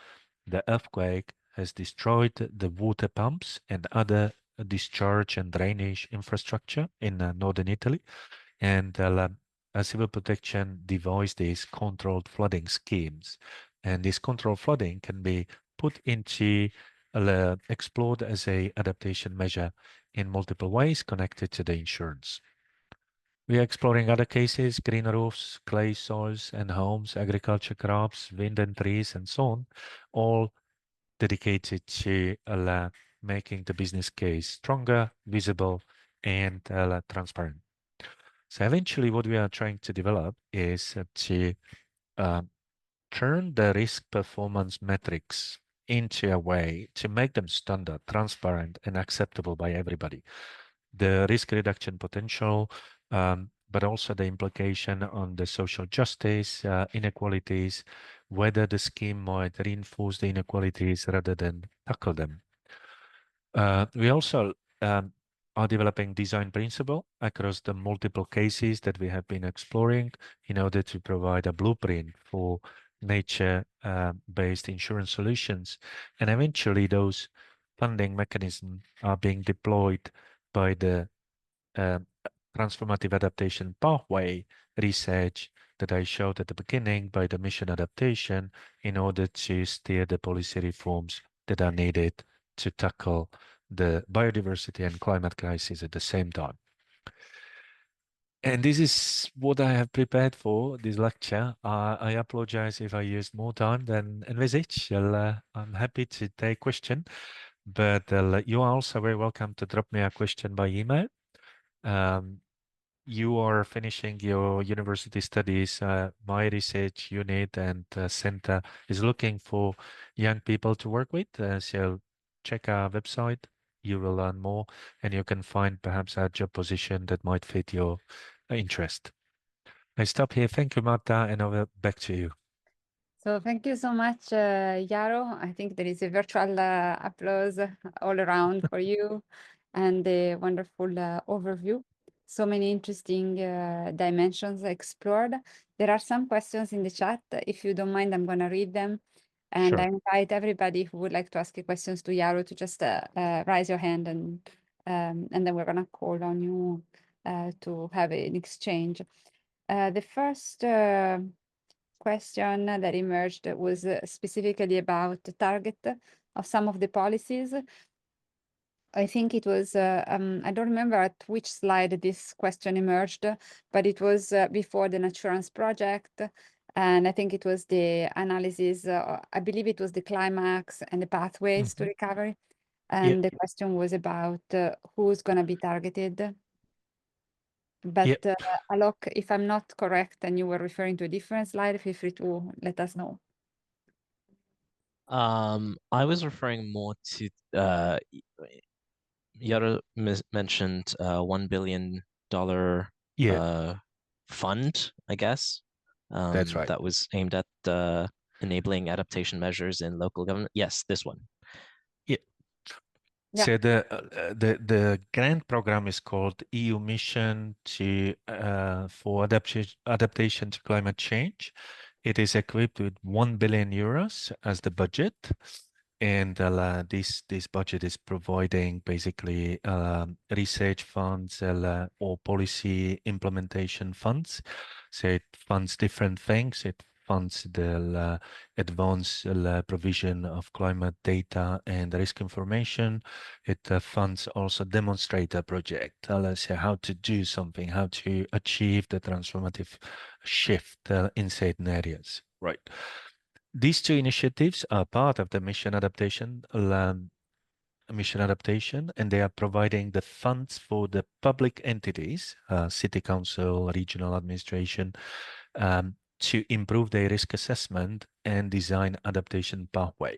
the earthquake has destroyed the water pumps and other discharge and drainage infrastructure in northern Italy, and civil protection devised these controlled flooding schemes, and this controlled flooding can be put into explored as a adaptation measure in multiple ways connected to the insurance. We are exploring other cases: green roofs, clay soils and homes, agriculture crops, wind and trees, and so on, all dedicated to making the business case stronger, visible, and transparent. So eventually what we are trying to develop is to turn the risk performance metrics into a way to make them standard, transparent, and acceptable by everybody. The risk reduction potential, but also the implication on the social justice, inequalities, whether the scheme might reinforce the inequalities rather than tackle them. We also are developing design principle across the multiple cases that we have been exploring in order to provide a blueprint for nature-based insurance solutions. And eventually those funding mechanisms are being deployed by the transformative adaptation pathway research that I showed at the beginning, by the mission adaptation, in order to steer the policy reforms that are needed to tackle the biodiversity and climate crisis at the same time. And this is what I have prepared for this lecture. I apologize if I used more time than envisaged. I'm happy to take question, but you are also very welcome to drop me a question by email. you are finishing your university studies, my research unit and center is looking for young people to work with. So check our website. You will learn more, and you can find perhaps a job position that might fit your interest. I stop here. Thank you, Marta, and over back to you. So thank you so much, Yaro. I think there is a virtual applause all around for you and a wonderful overview. So many interesting dimensions explored. There are some questions in the chat. If you don't mind, I'm going to read them. And I Sure. invite everybody who would like to ask questions to Yaro to just raise your hand, and then we're going to call on you to have an exchange. The first question that emerged was specifically about the target of some of the policies. I think it was, I don't remember at which slide this question emerged, but it was before the Naturance project. And I think it was the analysis, I believe it was the climax and the pathways to recovery. And the question was about who's going to be targeted. But Alok, if I'm not correct and you were referring to a different slide, feel free to let us know. I was referring more to Yara mentioned $1 billion fund, I guess. That's right. That was aimed at enabling adaptation measures in local government. Yes, this one. Yeah. So the grant program is called EU Mission to for adaptation to climate change. It is equipped with 1 billion euros as the budget, and this budget is providing basically research funds or policy implementation funds. So it funds different things. It funds the advanced provision of climate data and risk information. It funds also demonstrator project, let's say how to do something, how to achieve the transformative shift in certain areas. Right. These two initiatives are part of the mission adaptation, and they are providing the funds for the public entities, city council, regional administration, to improve their risk assessment and design adaptation pathway.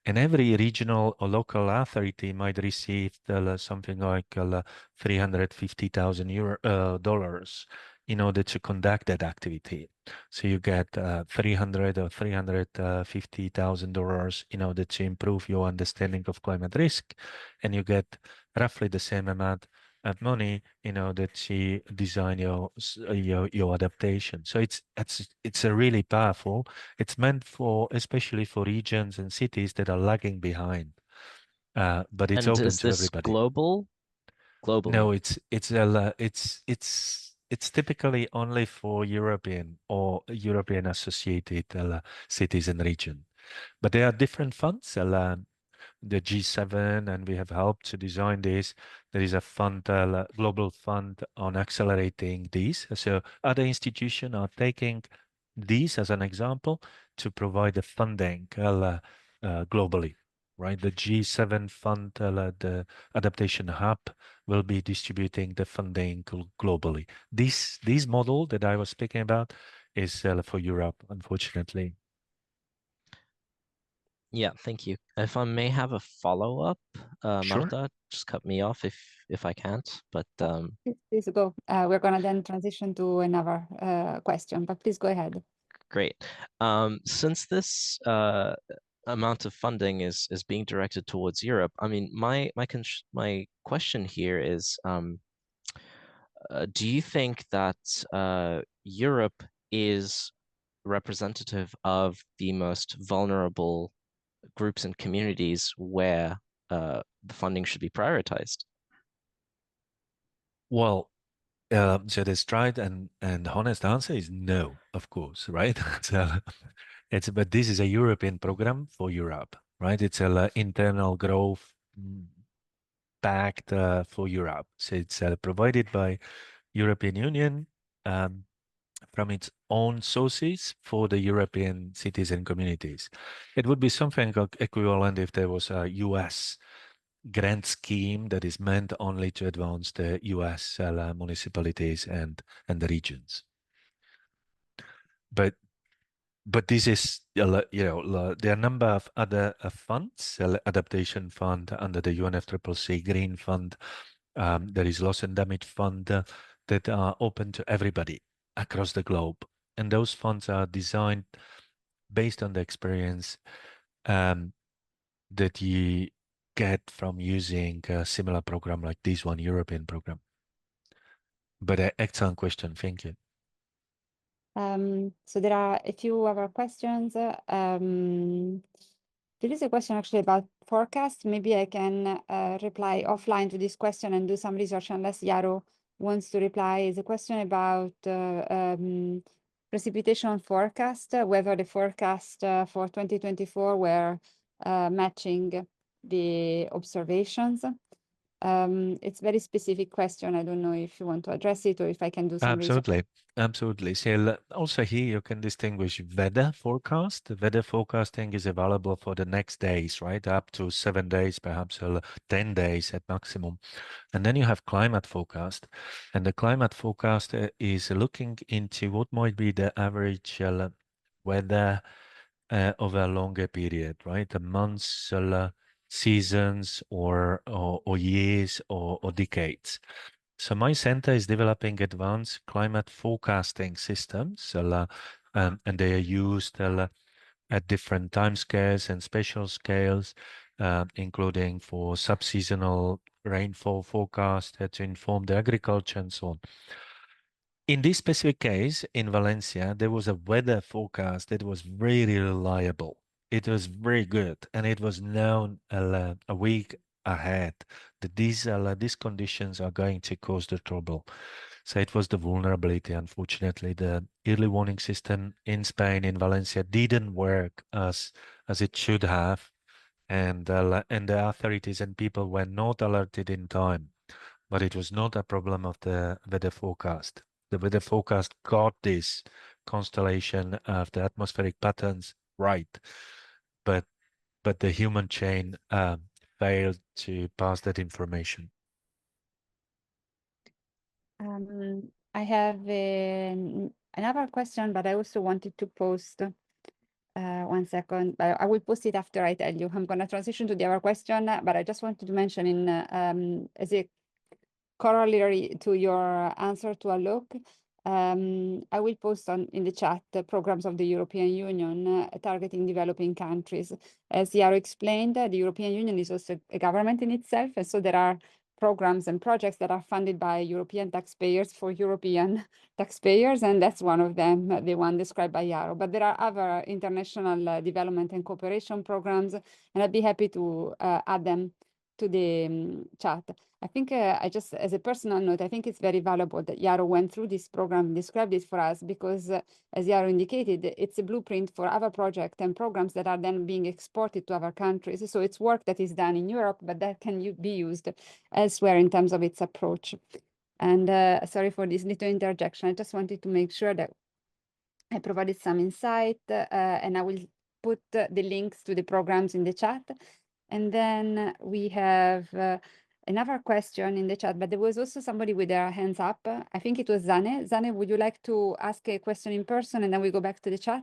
And every regional or local authority might receive something like $350,000 dollars in order to conduct that activity. So you get 300 or $350,000 in order to improve your understanding of climate risk, and you get roughly the same amount of money in order to design your adaptation. So it's a really powerful. It's meant for especially for regions and cities that are lagging behind, but it's And open is to this everybody. global? No, Globally. it's typically only for European or European associated cities and region, but there are different funds. The G7, and we have helped to design this. There is a fund, global fund on accelerating these. So other institutions are taking these as an example to provide the funding globally, right? The G7 fund, the Adaptation Hub, will be distributing the funding globally. This model that I was speaking about is for Europe, unfortunately. Yeah, thank you. If I may have a follow-up, Sure. Marta, just cut me off if I can't. But Please go. We're going to then transition to another question, but please go ahead. great. Since this amount of funding is being directed towards Europe, I mean, my question here is, do you think that Europe is representative of the most vulnerable groups and communities where the funding should be prioritized? Well, so the straight and honest answer is no, of course, right? So but this is a European program for Europe, right? It's a internal growth pact for Europe. So it's provided by European Union from its own sources for the European cities and communities. It would be something equivalent if there was a US grant scheme that is meant only to advance the US municipalities and the regions. But this is, there are a number of other funds, adaptation fund under the UNFCCC Green Fund. There is loss and damage fund that are open to everybody across the globe. And those funds are designed based on the experience that you get from using a similar program like this one, European program. But excellent question, thank you. So there are a few other questions. There is a question actually about forecast. Maybe I can reply offline to this question and do some research unless Jaro wants to reply. It's a question about precipitation forecast, whether the forecast for 2024 were matching the observations. It's a very specific question. I don't know if you want to address it or if I can do some research. Absolutely. So also here you can distinguish weather forecast. The weather forecasting is available for the next days, right? Up to 7 days, perhaps 10 days at maximum. And then you have climate forecast. And the climate forecast is looking into what might be the average weather over a longer period, right? The months, seasons, or years, or decades. So my center is developing advanced climate forecasting systems, and they are used at different time scales and spatial scales, including for subseasonal rainfall forecast to inform the agriculture and so on. In this specific case, in Valencia, there was a weather forecast that was really reliable. It was very good, and it was known a week ahead that these conditions are going to cause the trouble. So it was the vulnerability. Unfortunately, the early warning system in Spain, in Valencia, didn't work as it should have, and the authorities and people were not alerted in time. But it was not a problem of the weather forecast. The weather forecast got this constellation of the atmospheric patterns right, but the human chain failed to pass that information. I have another question, but I also wanted to post 1 second. I will post it after I tell you. I'm going to transition to the other question, but I just wanted to mention in as a corollary to your answer to Alok, I will post in the chat the programs of the European Union targeting developing countries. As Jaro explained, the European Union is also a government in itself, and so there are programs and projects that are funded by European taxpayers for European taxpayers, and that's one of them, the one described by Jaro. But there are other international development and cooperation programs, and I'd be happy to add them to the chat. I think I just, as a personal note, I think it's very valuable that Jaro went through this program, described it for us, because as Jaro indicated, it's a blueprint for other projects and programs that are then being exported to other countries. So it's work that is done in Europe, but that can be used elsewhere in terms of its approach. And sorry for this little interjection. I just wanted to make sure that I provided some insight, and I will put the links to the programs in the chat. And then we have another question in the chat, but there was also somebody with their hands up. I think it was Zane. Zane, would you like to ask a question in person and then we go back to the chat?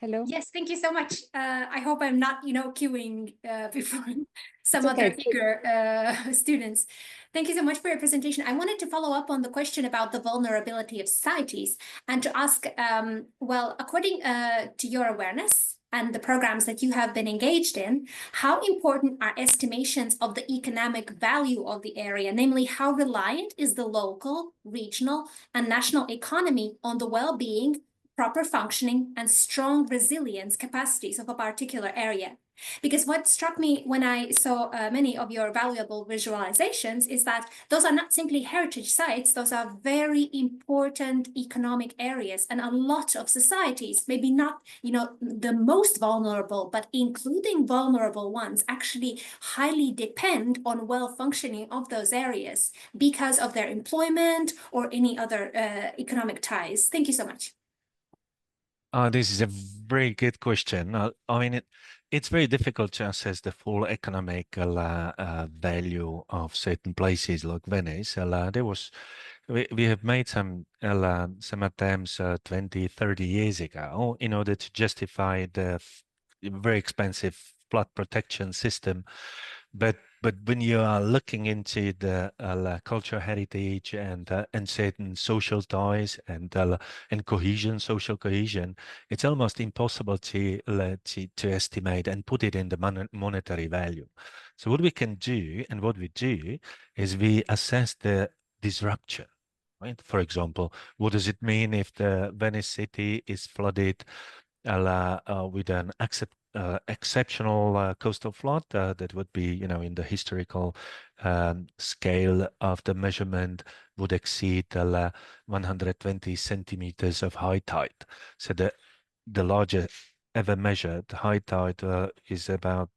Hello? Yes, thank you so much. I hope I'm not, queuing before some It's okay. other eager students. Thank you so much for your presentation. I wanted to follow up on the question about the vulnerability of societies and to ask, well, according to your awareness and the programs that you have been engaged in, how important are estimations of the economic value of the area? Namely, how reliant is the local, regional, and national economy on the well-being, proper functioning, and strong resilience capacities of a particular area? Because what struck me when I saw many of your valuable visualizations is that those are not simply heritage sites, those are very important economic areas, and a lot of societies, maybe not, the most vulnerable, but including vulnerable ones, actually highly depend on well-functioning of those areas because of their employment or any other economic ties. Thank you so much. This is a very good question. I mean, it's very difficult to assess the full economical value of certain places like Venice. We have made some attempts 20, 30 years ago in order to justify the very expensive flood protection system. But when you are looking into the cultural heritage and certain social ties and cohesion, social cohesion, it's almost impossible to estimate and put it in the monetary value. So what we can do and what we do is we assess the disruption. Right? For example, what does it mean if the Venice city is flooded with an exceptional coastal flood that would be, in the historical scale of the measurement would exceed 120 centimeters of high tide. So the largest ever measured high tide is about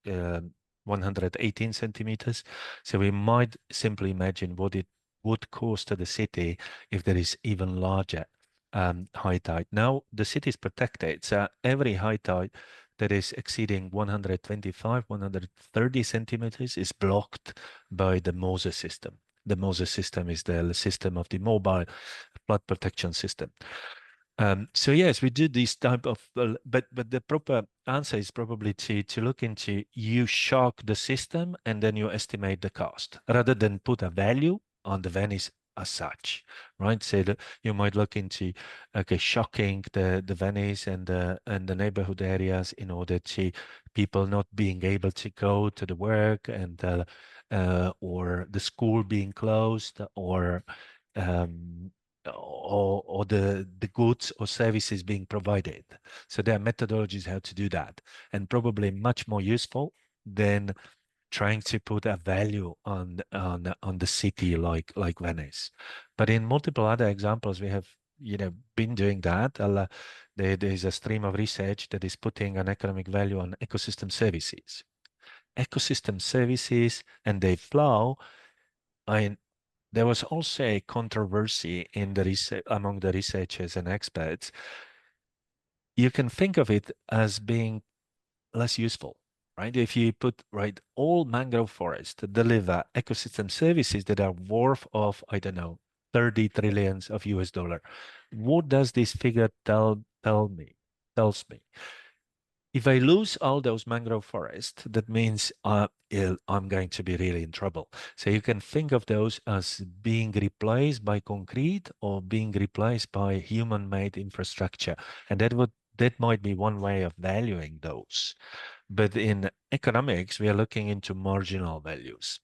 118 centimeters. So we might simply imagine what it would cost to the city if there is even larger high tide. Now, the city is protected, so every high tide that is exceeding 125, 130 centimeters is blocked by the Moses system. The Moses system is the system of the mobile flood protection system. So yes, we do this type of, but the proper answer is probably to look into, you shock the system and then you estimate the cost rather than put a value on the Venice as such, right? So that you might look into, okay, shocking the Venice and the neighborhood areas in order to people not being able to go to the work and or the school being closed or the goods or services being provided. So there are methodologies how to do that, and probably much more useful than trying to put a value on the city like Venice. But in multiple other examples, we have been doing that. There is a stream of research that is putting an economic value on ecosystem services. Ecosystem services and their flow. There was also a controversy in the research among the researchers and experts. You can think of it as being less useful, right? If you put all mangrove forests to deliver ecosystem services that are worth of, I don't know, 30 trillions of US dollar, what does this figure tells me? If I lose all those mangrove forests, that means I'm going to be really in trouble. So you can think of those as being replaced by concrete or being replaced by human-made infrastructure. And that might be one way of valuing those. But in economics, we are looking into marginal values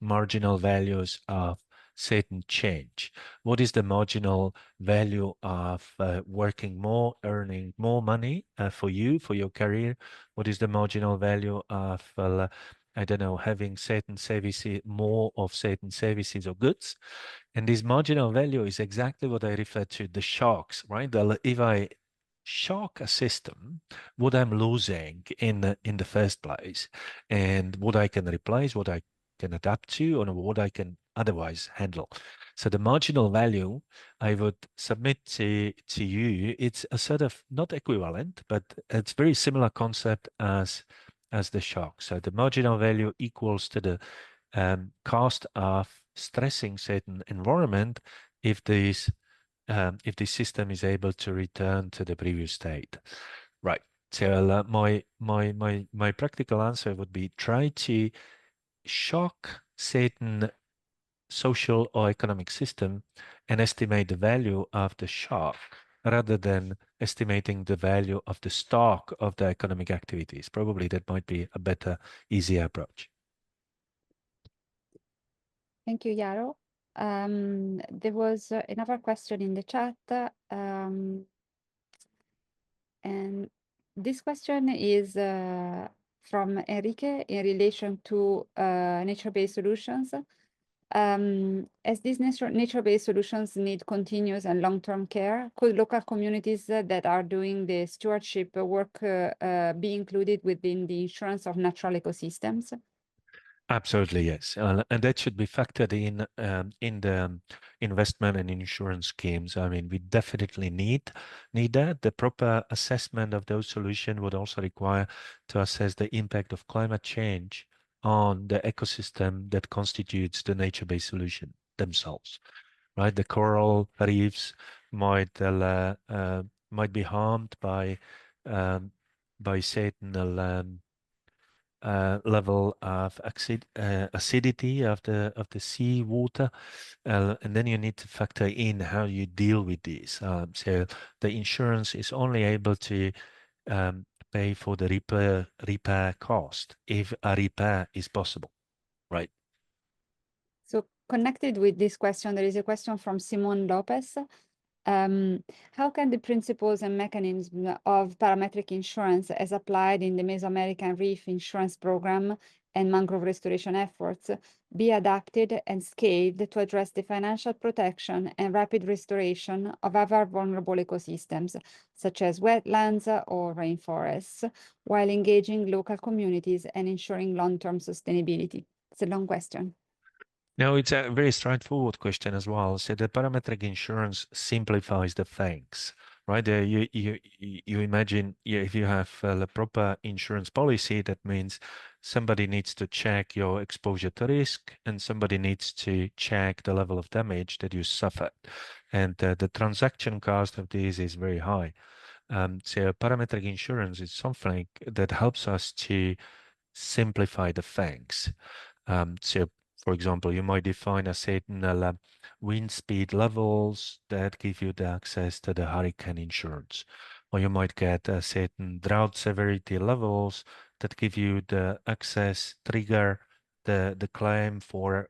of certain change. What is the marginal value of working more, earning more money for you, for your career? What is the marginal value of, I don't know, having certain services, more of certain services or goods? And this marginal value is exactly what I refer to, the shocks, right? If I shock a system, what I'm losing in the first place, and what I can replace, what I can adapt to, or what I can otherwise handle. So the marginal value I would submit to you, it's a sort of not equivalent, but it's very similar concept as the shock. So the marginal value equals to the cost of stressing certain environment if this system is able to return to the previous state. Right. So my practical answer would be, try to shock certain social or economic system and estimate the value of the shock rather than estimating the value of the stock of the economic activities. Probably that might be a better, easier approach. Thank you, Jaro. There was another question in the chat. And this question is from Enrique in relation to nature-based solutions. As these nature-based solutions need continuous and long-term care, could local communities that are doing the stewardship work be included within the insurance of natural ecosystems? Absolutely, yes. And that should be factored in the investment and insurance schemes. I mean, we definitely need that. The proper assessment of those solutions would also require to assess the impact of climate change on the ecosystem that constitutes the nature-based solution themselves, right? The coral reefs might be harmed by certain level of acidity of the sea water, and then you need to factor in how you deal with these. So the insurance is only able to pay for the repair cost if a repair is possible, right? So connected with this question, there is a question from Simon Lopez. How can the principles and mechanisms of parametric insurance as applied in the Mesoamerican Reef Insurance Program and mangrove restoration efforts be adapted and scaled to address the financial protection and rapid restoration of other vulnerable ecosystems, such as wetlands or rainforests, while engaging local communities and ensuring long-term sustainability? It's a long question. No, it's a very straightforward question as well. So the parametric insurance simplifies the things, right? You imagine if you have a proper insurance policy, that means somebody needs to check your exposure to risk, and somebody needs to check the level of damage that you suffered, and the transaction cost of this is very high. So parametric insurance is something that helps us to simplify the things. So, for example, you might define a certain wind speed levels that give you the access to the hurricane insurance, or you might get a certain drought severity levels that give you the access trigger the claim for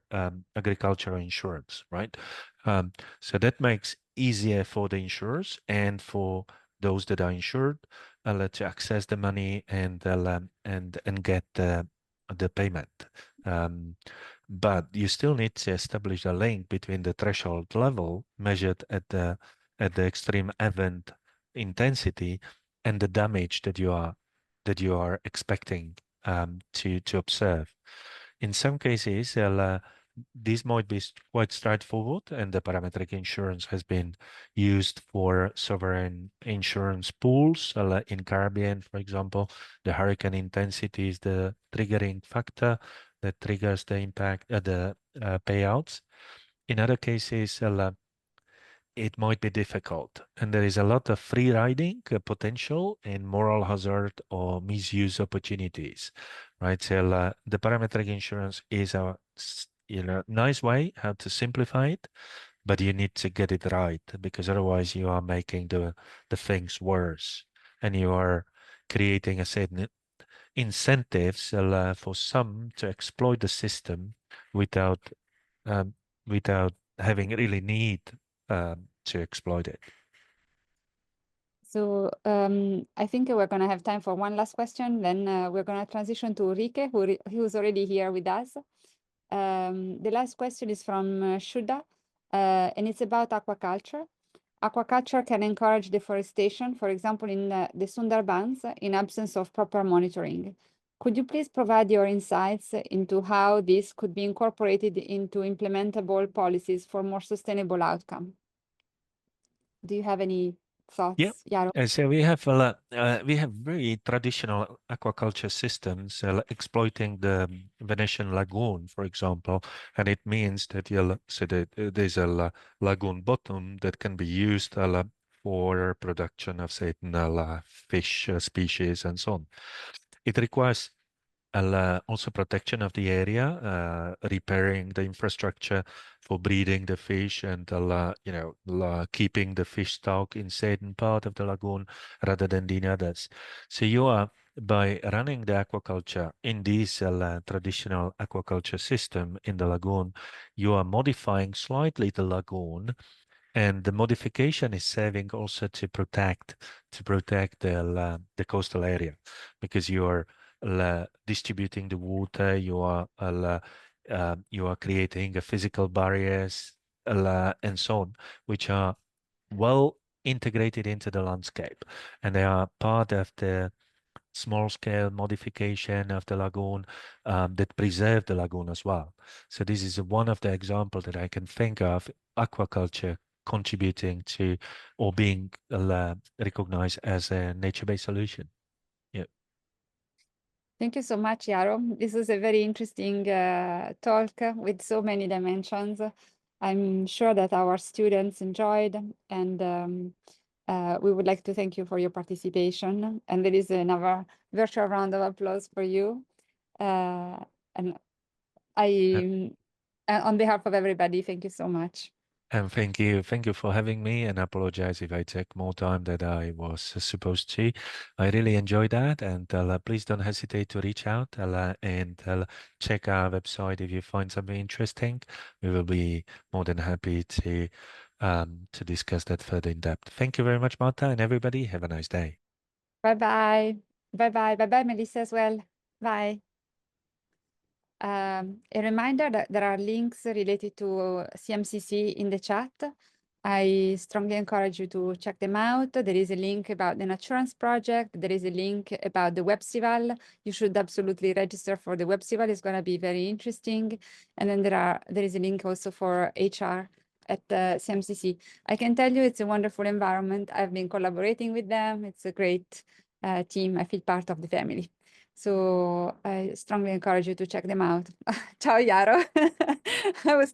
agricultural insurance, right? So that makes easier for the insurers and for those that are insured to access the money and get the payment. But you still need to establish a link between the threshold level measured at the extreme event intensity and the damage that you are expecting to observe. In some cases, this might be quite straightforward, and the parametric insurance has been used for sovereign insurance pools in Caribbean, for example. The hurricane intensity is the triggering factor that triggers the impact, the payouts. In other cases, it might be difficult, and there is a lot of free riding potential and moral hazard or misuse opportunities, right? So the parametric insurance is a nice way how to simplify it, but you need to get it right, because otherwise you are making the things worse, and you are creating a certain incentives for some to exploit the system without um, having really need to exploit it. So I think we're going to have time for one last question. Then we're going to transition to Ulrike, who's already here with us. The last question is from Shuda, and it's about aquaculture. Aquaculture can encourage deforestation, for example, in the Sundarbans, in absence of proper monitoring. Could you please provide your insights into how this could be incorporated into implementable policies for more sustainable outcome? Do you have any thoughts, Jaro? So we have very traditional aquaculture systems exploiting the Venetian lagoon, for example, and it means that there's a lagoon bottom that can be used for production of certain fish species and so on. It requires also protection of the area, repairing the infrastructure for breeding the fish, and keeping the fish stock in certain part of the lagoon rather than in others. So you are, by running the aquaculture in this traditional aquaculture system in the lagoon, you are modifying slightly the lagoon, and the modification is serving also to protect the coastal area, because you are distributing the water, you are creating a physical barriers and so on, which are well integrated into the landscape, and they are part of the small-scale modification of the lagoon that preserve the lagoon as well. So this is one of the examples that I can think of, aquaculture contributing to or being recognized as a nature-based solution. Yeah. Thank you so much, Jaro. This was a very interesting talk with so many dimensions. I'm sure that our students enjoyed, and we would like to thank you for your participation. And there is another virtual round of applause for you. And on behalf of everybody, thank you so much. And thank you for having me, and I apologize if I take more time than I was supposed to. I really enjoyed that, and please don't hesitate to reach out and check our website if you find something interesting. We will be more than happy to discuss that further in depth. Thank you very much, Marta, and everybody. Have a nice day. Bye-bye. Bye-bye. Bye-bye, Melissa, as well. Bye. A reminder that there are links related to CMCC in the chat. I strongly encourage you to check them out. There is a link about the Naturance project. There is a link about the Webcival. You should absolutely register for the Webcival. It's going to be very interesting. And then there is a link also for HR at CMCC. I can tell you it's a wonderful environment. I've been collaborating with them. It's a great team. I feel part of the family. So I strongly encourage you to check them out. Ciao, Jaro. I was